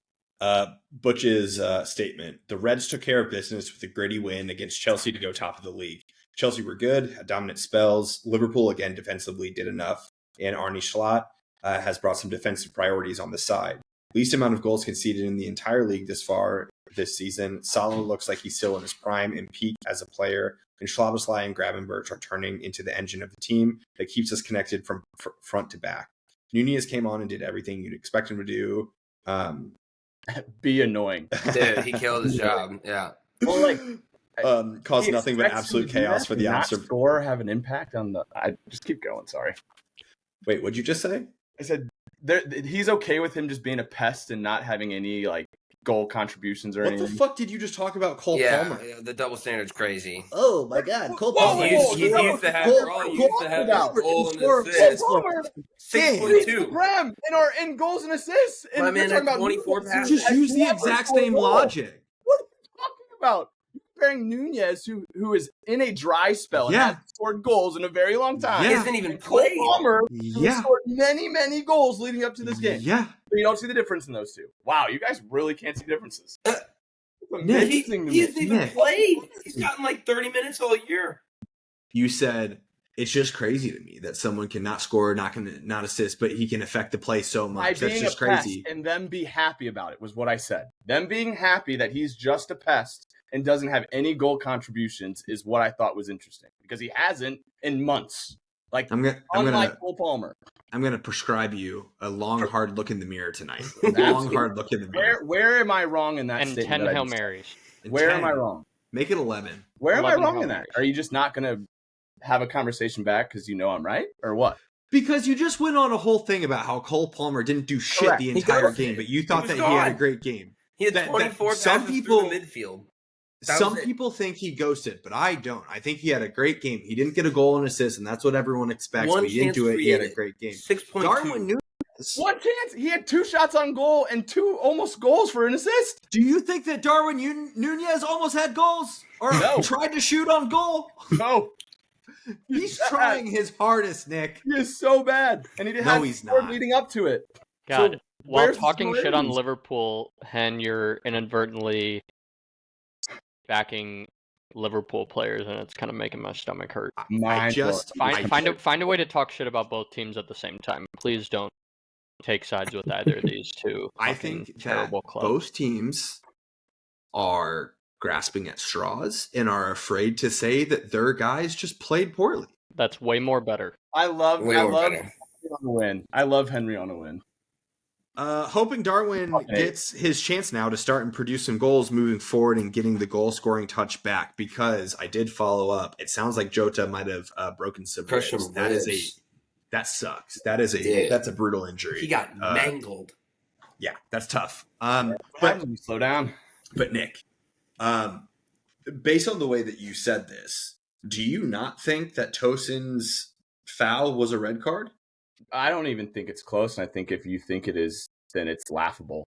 Butch's statement: the Reds took care of business with a gritty win against Chelsea to go top of the league. Chelsea were good, had dominant spells. Liverpool, again, defensively did enough. And Arne Slot has brought some defensive priorities on the side. Least amount of goals conceded in the entire league this far this season. Salah looks like he's still in his prime and peak as a player. And Szoboszlai and Gravenberch are turning into the engine of the team that keeps us connected from front to back. Nunez came on and did everything you'd expect him to do. Be annoying. Dude, he killed his job. Yeah. Well, caused nothing but absolute chaos for the observer. Score have an impact on the. I just keep going. Sorry. Wait, what'd you just say? I said he's okay with him just being a pest and not having any goal contributions or anything. What the fuck did you just talk about Cole Palmer? Yeah, the double standard's crazy. Oh my God, Cole Palmer. He used to have a goal and assist. 6.2. In goals and assists. And my man had 24 passes. Just use the exact same logic. What are you talking about? Comparing Nunez, who is in a dry spell and hasn't scored goals in a very long time. He hasn't even played. Cole Palmer, who scored many, many goals leading up to this game. Yeah. But you don't see the difference in those two. Wow, you guys really can't see differences. He hasn't even played. He's gotten 30 minutes all year. You said it's just crazy to me that someone cannot score, not assist, but he can affect the play so much. That's just crazy. And them be happy about it was what I said. Them being happy that he's just a pest and doesn't have any goal contributions is what I thought was interesting because he hasn't in months. Like, I'm unlike Cole Palmer. gonna prescribe you a long, hard look in the mirror tonight. Long, hard look in the mirror. Where am I wrong in that And statement? 10 that I Hail just said? Marys. And Where 10. am I wrong? Make it 11. Where am I 11 wrong Hail in that? Marys. Are you just not going to have a conversation back because you know I'm right, or what? Because you just went on a whole thing about how Cole Palmer didn't do shit Correct. the He entire ghosted. game, but you He thought was that he had a gone. great game. He had That 24 some passes people- through the midfield. Some people think he ghosted, but I don't. I think he had a great game. He didn't get a goal and assist, and that's what everyone expects. One But he didn't chance do it. He had a created. great game. 6.2. Darwin Nunes. One chance. He had 2 shots on goal and 2 almost goals for an assist. Do you think that Darwin Nunez almost had goals or No. tried to shoot on goal? No. He's bad. trying his hardest, Nick. He is so bad. And he No, had he's scored not. leading up to it. God, So while where's the talking shit on similarities? Liverpool, Hen, you're inadvertently backing Liverpool players, and it's kind of making my stomach hurt. Mind Find a way to talk shit about both teams at the same time. Please don't take sides with either of these two. I fucking think that terrible clubs. both teams are grasping at straws and are afraid to say that their guys just played poorly. That's way more better. I love Way more Henry better. on a win. I love Henry on a win. Hoping Darwin Okay. gets his chance now to start and produce some goals moving forward and getting the goal scoring touch back, because I did follow up. It sounds like Jota might have broken some Crushed ribs. some That is ribs. that sucks. Dude. That's a brutal injury. He got mangled. Yeah, that's tough. But slow down. But Nick, based on the way that you said this, do you not think that Tosin's foul was a red card? I don't even think it's close. And I think if you think it is, then it's laughable.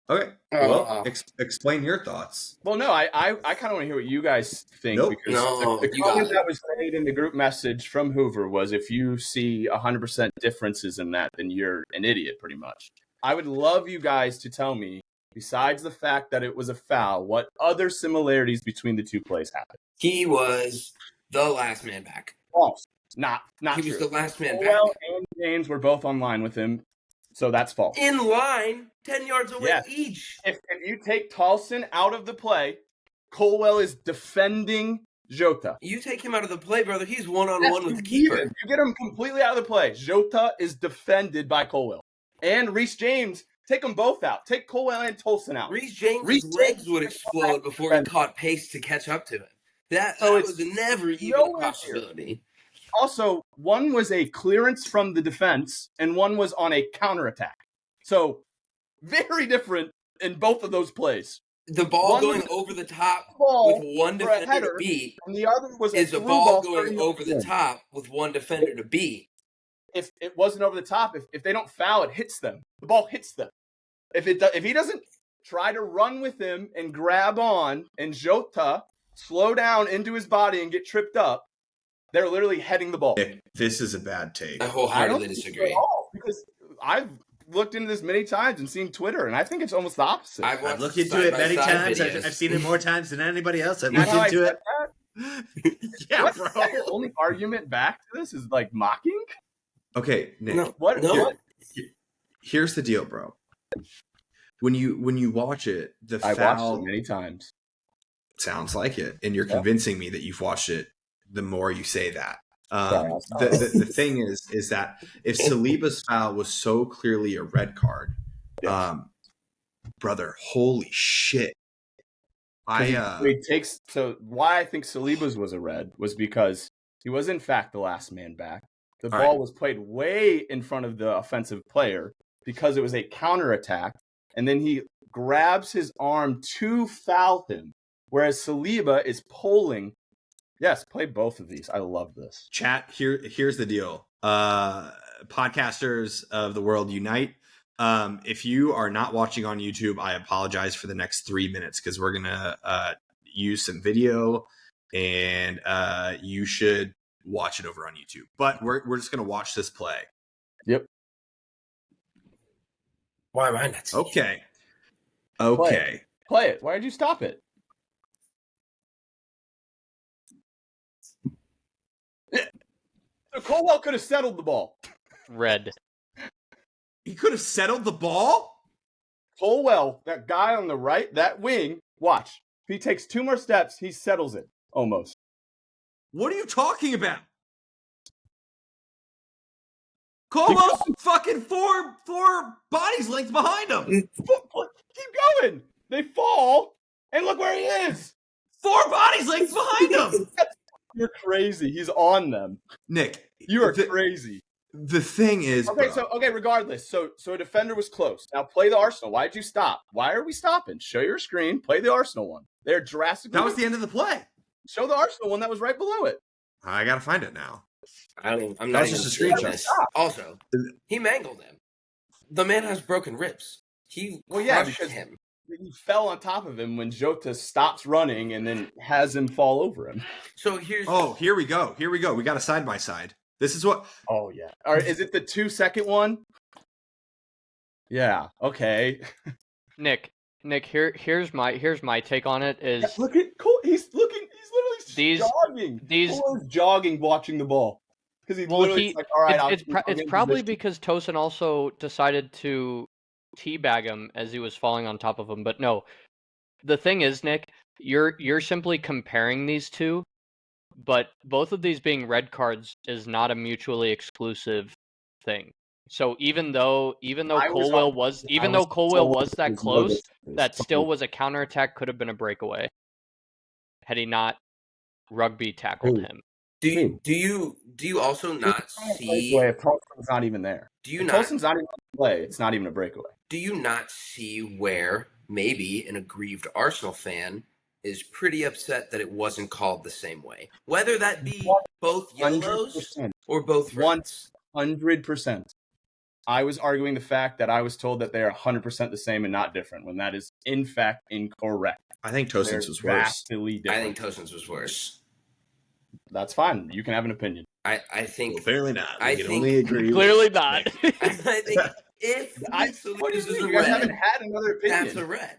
Okay. Well, explain your thoughts. Well, no, I kind of want to hear what you guys think. Nope. Because No, the you got comment it. that was made in the group message from Hoover was, if you see 100% differences in that, then you're an idiot, pretty much. I would love you guys to tell me, besides the fact that it was a foul, what other similarities between the two plays happened. He was the last man back. False. Not He true. was the last man back. Colwell and James were both online with him, so that's false. In line, 10 yards away Yes. each. If you take Tolson out of the play, Colwell is defending Jota. You take him out of the play, brother. He's one-on-one with the You keeper. get him completely out of the play. Jota is defended by Colwell. And Reece James, take them both out. Take Colwell and Tolson out. Reece James' Reece legs James- would explode before he caught pace to catch up to it. That So was it's never even a nowhere near. possibility. Also, one was a clearance from the defense, and one was on a counterattack. So, very different in both of those plays. The ball One going was over the top ball with one for a defender header, to beat and the other was is a through ball 30 going over the yards in. top with one defender to beat. If it wasn't over the top, if they don't foul, it hits them. The ball hits them. If he doesn't try to run with him and grab on, and Jota slow down into his body and get tripped up, they're literally heading the ball. Nick, this is a bad take. I I wholeheartedly don't think so disagree. at all, because I've looked into this many times and seen Twitter, and I think it's almost the opposite. I've I've watched looked into side it by many side times. videos. I've seen it more times than anybody else. I've You know looked how I into said it. that? Yeah, What? bro. Your only argument back to this is like mocking? Okay, Nick. No, What? no. What? Here's the deal, bro. When you watch it, the I watched foul it many times. sounds like it, and you're Yeah. convincing me that you've watched it. The more you say that, Sorry, the thing is that if Saliba's foul was so clearly a red card, brother, holy shit! Why I think Saliba's was a red was because he was in fact the last man back. The All ball right. was played way in front of the offensive player because it was a counterattack, and then he grabs his arm to foul him, whereas Saliba is pulling. Yes, play both of these. I love this. Chat, here's the deal. Podcasters of the world unite. If you are not watching on YouTube, I apologize for the next 3 minutes, because we're gonna use some video, and you should watch it over on YouTube. But we're just gonna watch this play. Yep. Why am I not seeing it? Okay. Play it. Why did you stop it? So Colwell could have settled the ball. Red. He could have settled the ball. Colwell, that guy on the right, that wing, watch. If he takes 2 more steps, he settles it. Almost. What are you talking about? Colwell's fucking four bodies length behind him. Keep going. They fall, and look where he is. 4 bodies length behind him. You're crazy. He's on them. Nick, You are crazy. The thing is, okay. bro, Regardless. So a defender was close. Now play the Arsenal. Why'd you stop? Why are we stopping? Show your screen. Play the Arsenal one. They're drastically. That was the end of the play. Show the Arsenal one that was right below it. I gotta find it now. I'm That not was even just a seeing screenshot. this. Also, he mangled him. The man has broken ribs. He crushed him. He fell on top of him when Jota stops running and then has him fall over him. So here's. Oh, here we go. We got a side by side. This is what. Oh yeah. Or is it the 2-second one? Yeah. Okay. Nick, here's my take on it. Is Look at Cole. He's literally jogging. Cole's jogging, watching the ball because he's literally like, all right. It's probably because Tosin also decided to teabag him as he was falling on top of him. But no, the thing is, Nick, you're simply comparing these two, but both of these being red cards is not a mutually exclusive thing. So even though Colwell was that close, that still was a counterattack, could have been a breakaway had he not rugby tackled him. Do you also not see? If Tolson's not even there. Tolson's not even in play. It's not even a breakaway. Do you not see where maybe an aggrieved Arsenal fan is pretty upset that it wasn't called the same way? Whether that be both yellows 100%. or both reds. 100%. I was arguing the fact that I was told that they are 100% the same and not different, when that is in fact incorrect. I think Tosin's was worse. I think Tosin's was worse. That's fine. You can have an opinion. I think well, clearly not. I can think only agree. Clearly not. I think if Salinas is a You guys red, haven't had another opinion. that's a red.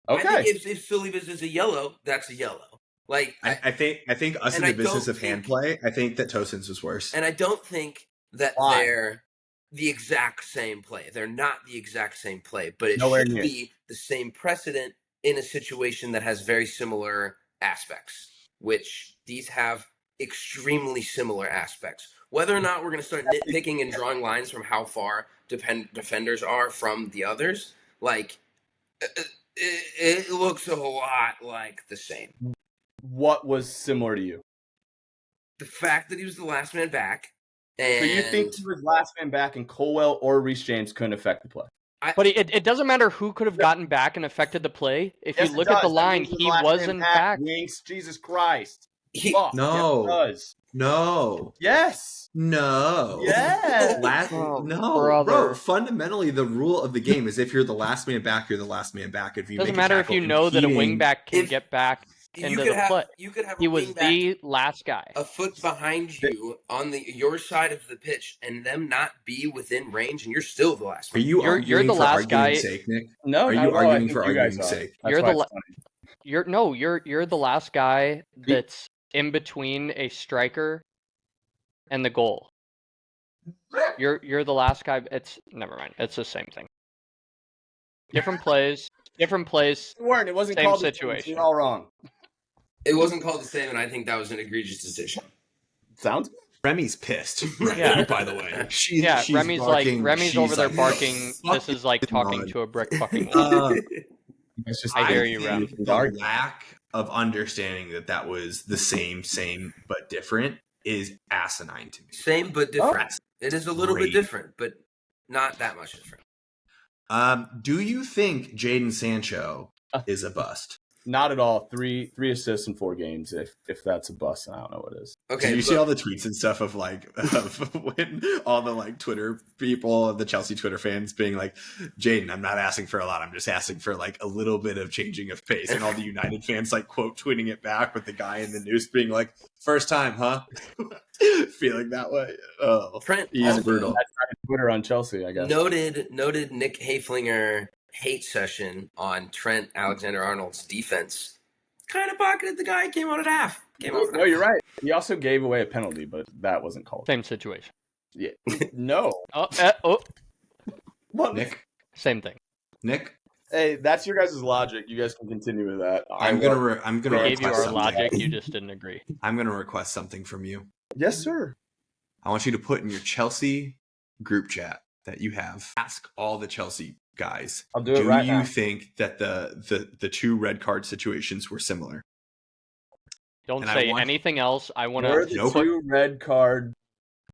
Okay. I think if Salinas is a yellow, that's a yellow. Like I think us in the business of hand play, I think that Tosin's was worse. And I don't think that they're the exact same play. They're not the exact same play, but it should be the same precedent in a situation that has very similar aspects, which these have extremely similar aspects. Whether or not we're going to start nitpicking and drawing lines from how far defenders are from the others, like it looks a lot like the same. What was similar to you? The fact that he was the last man back. And so you think he was last man back and Colwell or Reece James couldn't affect the play? But it doesn't matter who could have gotten back and affected the play. If you look at the line, he was in fact. Jesus Christ. No. Yes, No. Yes. No. Yes. Bro. Fundamentally, the rule of the game is if you're the last man back, you're the last man back. If you doesn't matter if you know that a wingback can get back into the play. You could have he was the last guy, a foot behind you on your side of the pitch, and them not be within range, and you're still the last. Are you you're the last guy? Sake, Nick? No. Are you arguing for arguing's sake? You're the last guy that's in between a striker and the goal. You're the last guy. It's never mind. It's the same thing. Different plays. You weren't. It wasn't same called situation. You're all wrong. It wasn't called the same, and I think that was an egregious decision. Sounds good. Remy's pissed right now, by the way. She's Remy's barking, Remy's over there barking. This is like talking to a brick fucking wall. I hear you, Rem. The lack of understanding that was the same but different is asinine to me. Same but different. It is a little bit different, but not that much different. Do you think Jadon Sancho is a bust? Not at all. Three assists in 4 games. If that's a bust, I don't know what it is. Okay. Did you see all the tweets and stuff of when all the Twitter people, the Chelsea Twitter fans being like, Jadon, I'm not asking for a lot. I'm just asking for a little bit of changing of pace. And all the United fans quote tweeting it back with the guy in the news being like, first time, huh? Feeling that way. Oh, Trent, he's brutal. That's Twitter on Chelsea, I guess. Noted Nick Haflinger hate session on Trent Alexander-Arnold's defense. Kind of pocketed the guy, came out at half. No, you're right. He also gave away a penalty, but that wasn't called. Same situation. Yeah. No. What? Nick? Same thing. Nick? Hey, that's your guys' logic. You guys can continue with that. I'm gonna we gave you our something. logic. You just didn't agree. I'm gonna request something from you. Yes, sir. I want you to put in your Chelsea group chat that you have. Ask all the Chelsea guys. I'll do it right now. Do you think that the two red card situations were similar? Don't And say anything else. I want Were to. the two red card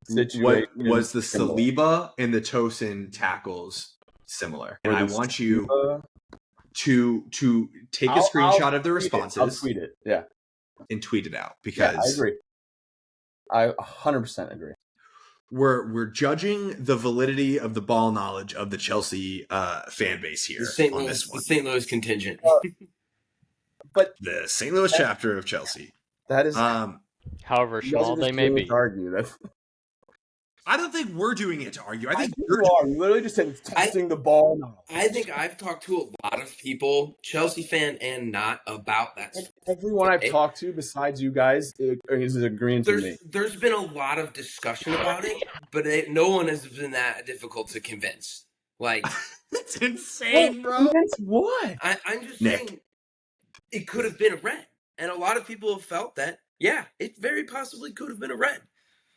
situations What was the similar? Saliba and the Tosin tackles similar? And I want you to take a screenshot of the responses. I'll tweet it. Yeah. And tweet it out because I agree. I 100% agree. We're judging the validity of the ball knowledge of the Chelsea fan base here on this one. The St. Louis contingent. But the St. Louis chapter of Chelsea. That is however small they may be. Argue that. I don't think we're doing it to argue. I think you are. You literally just said testing the ball knowledge. I think I've talked to a lot of people, Chelsea fan and not, about that. Everyone I've talked to besides you guys is agreeing to me. There's been a lot of discussion about it, but no one has been that difficult to convince. Like, it's insane, bro. Convince what? I'm just saying it could have been a red. And a lot of people have felt that, yeah, it very possibly could have been a red.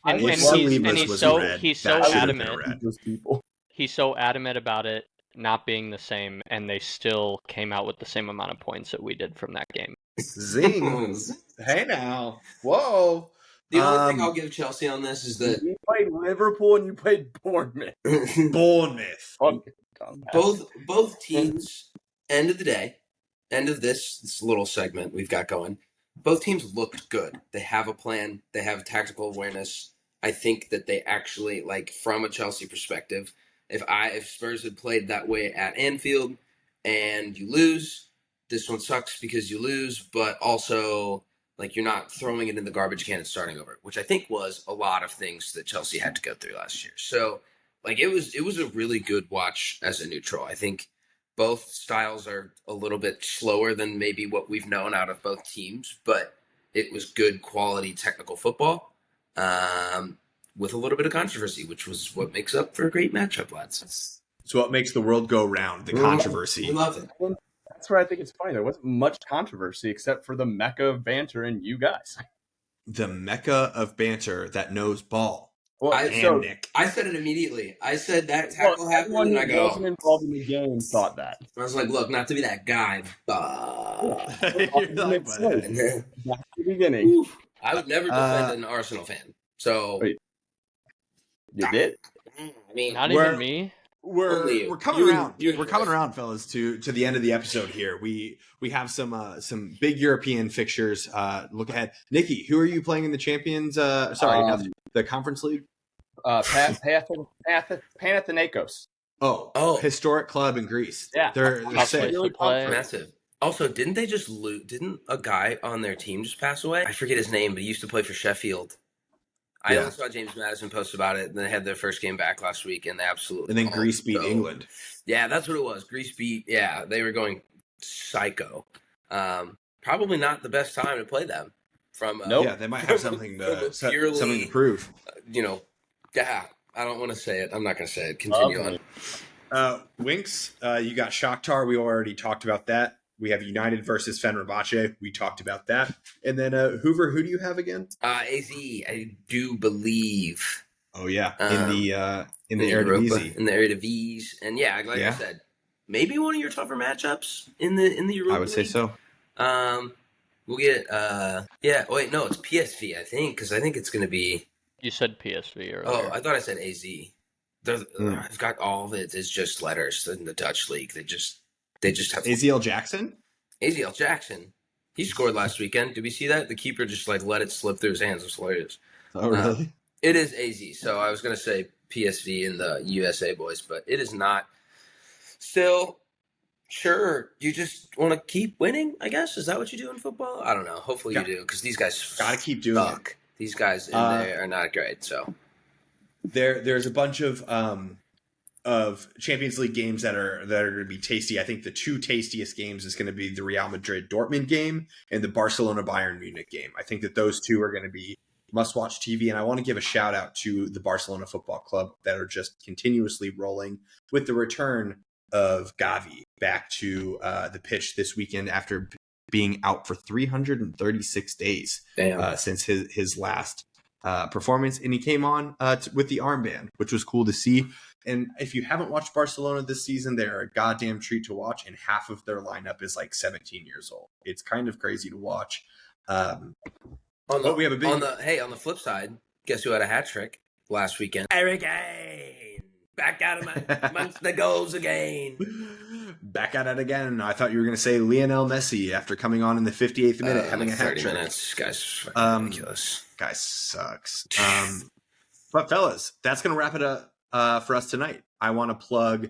And he's so adamant. He's so adamant about it not being the same, and they still came out with the same amount of points that we did from that game. Zing! Hey now, whoa! The only thing I'll give Chelsea on this is that you played Liverpool and you played Bournemouth. Both teams. End of the day, end of this little segment we've got going. Both teams looked good. They have a plan. They have tactical awareness. I think that they actually, like, from a Chelsea perspective, if Spurs had played that way at Anfield and you lose, this one sucks because you lose, but also, like, you're not throwing it in the garbage can and starting over, which I think was a lot of things that Chelsea had to go through last year. So, like, it was a really good watch as a neutral. I think both styles are a little bit slower than maybe what we've known out of both teams, but it was good quality technical football with a little bit of controversy, which was what makes up for a great matchup, lads. It's what makes the world go round, the controversy. We love it. That's where I think it's funny. There wasn't much controversy except for the Mecca of Banter and you guys. The Mecca of Banter that knows ball. Well, I said it immediately. I said that tackle happened, and I go. Everyone involved in the game thought that. I was like, "Look, not to be that guy." Back to the beginning. I would never defend an Arsenal fan. So wait, you did? I mean, not even me. We're coming around. We're coming around, fellas, to the end of the episode here. We have some big European fixtures. Look ahead, Nikki. Who are you playing in the Champions? The Conference League. Panathinaikos. Oh, historic club in Greece. Yeah, they're sick. Really massive. Also, didn't they just lose? Didn't a guy on their team just pass away? I forget his name, but he used to play for Sheffield. I only saw James Madison post about it, and they had their first game back last week, and they absolutely. And then Greece beat England. Yeah, that's what it was. Greece beat. Yeah, they were going psycho. Probably not the best time to play them. Yeah, they might have something to prove. Yeah, I don't want to say it. I'm not going to say it. Continue on. Winks, you got Shakhtar. We already talked about that. We have United versus Fenerbahce. We talked about that. And then Hoover, who do you have again? AZ, I do believe. Oh yeah, in the Eredivisie. In the Eredivisie, and I said, maybe one of your tougher matchups in the Europa. I would say so. We'll get wait, no, it's PSV, I think, because I think it's going to be. You said PSV earlier. Oh, I thought I said AZ. I've got all of it. It's just letters in the Dutch league. They just have AZL Jackson. AZL Jackson. He scored last weekend. Did we see that? The keeper just let it slip through his hands. It was hilarious. Oh, really? It is AZ. So I was going to say PSV and the USA boys, but it is not. Still, sure. You just want to keep winning, I guess. Is that what you do in football? I don't know. Hopefully you do, because these guys gotta keep doing it. These guys in there are not great. So there's a bunch of Champions League games that are going to be tasty. I think the two tastiest games is going to be the Real Madrid Dortmund game and the Barcelona Bayern Munich game. I think that those two are going to be must-watch TV, and I want to give a shout-out to the Barcelona Football Club that are just continuously rolling with the return of Gavi back to the pitch this weekend after being out for 336 days since his last performance, and he came on with the armband, which was cool to see. And if you haven't watched Barcelona this season, they're a goddamn treat to watch, and half of their lineup is like 17 years old. It's kind of crazy to watch. But we have on the flip side, guess who had a hat trick last weekend? Harry Kane, back out of amongst the goals again. Back at it again. I thought you were going to say Lionel Messi after coming on in the 58th minute, having a hat trick. 30 minutes, guys, ridiculous. Guy sucks. But fellas, that's going to wrap it up for us tonight. I want to plug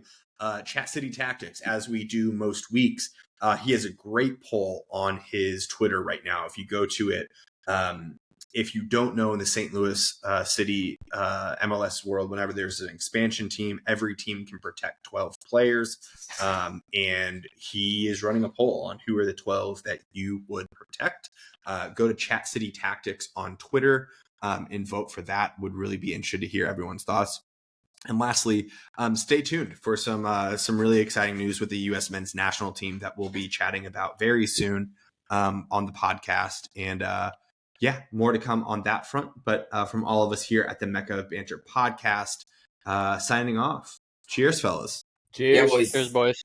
Chat City Tactics, as we do most weeks. He has a great poll on his Twitter right now. If you go to it, if you don't know, in the St. Louis City MLS world, whenever there's an expansion team, every team can protect 12 players. And he is running a poll on who are the 12 that you would protect. Go to Chat City Tactics on Twitter and vote for that. Would really be interested to hear everyone's thoughts. And lastly, stay tuned for some really exciting news with the U.S. men's national team that we'll be chatting about very soon on the podcast. And more to come on that front. But from all of us here at the Mecca of Banter podcast, signing off. Cheers, fellas. Cheers. Cheers, boys.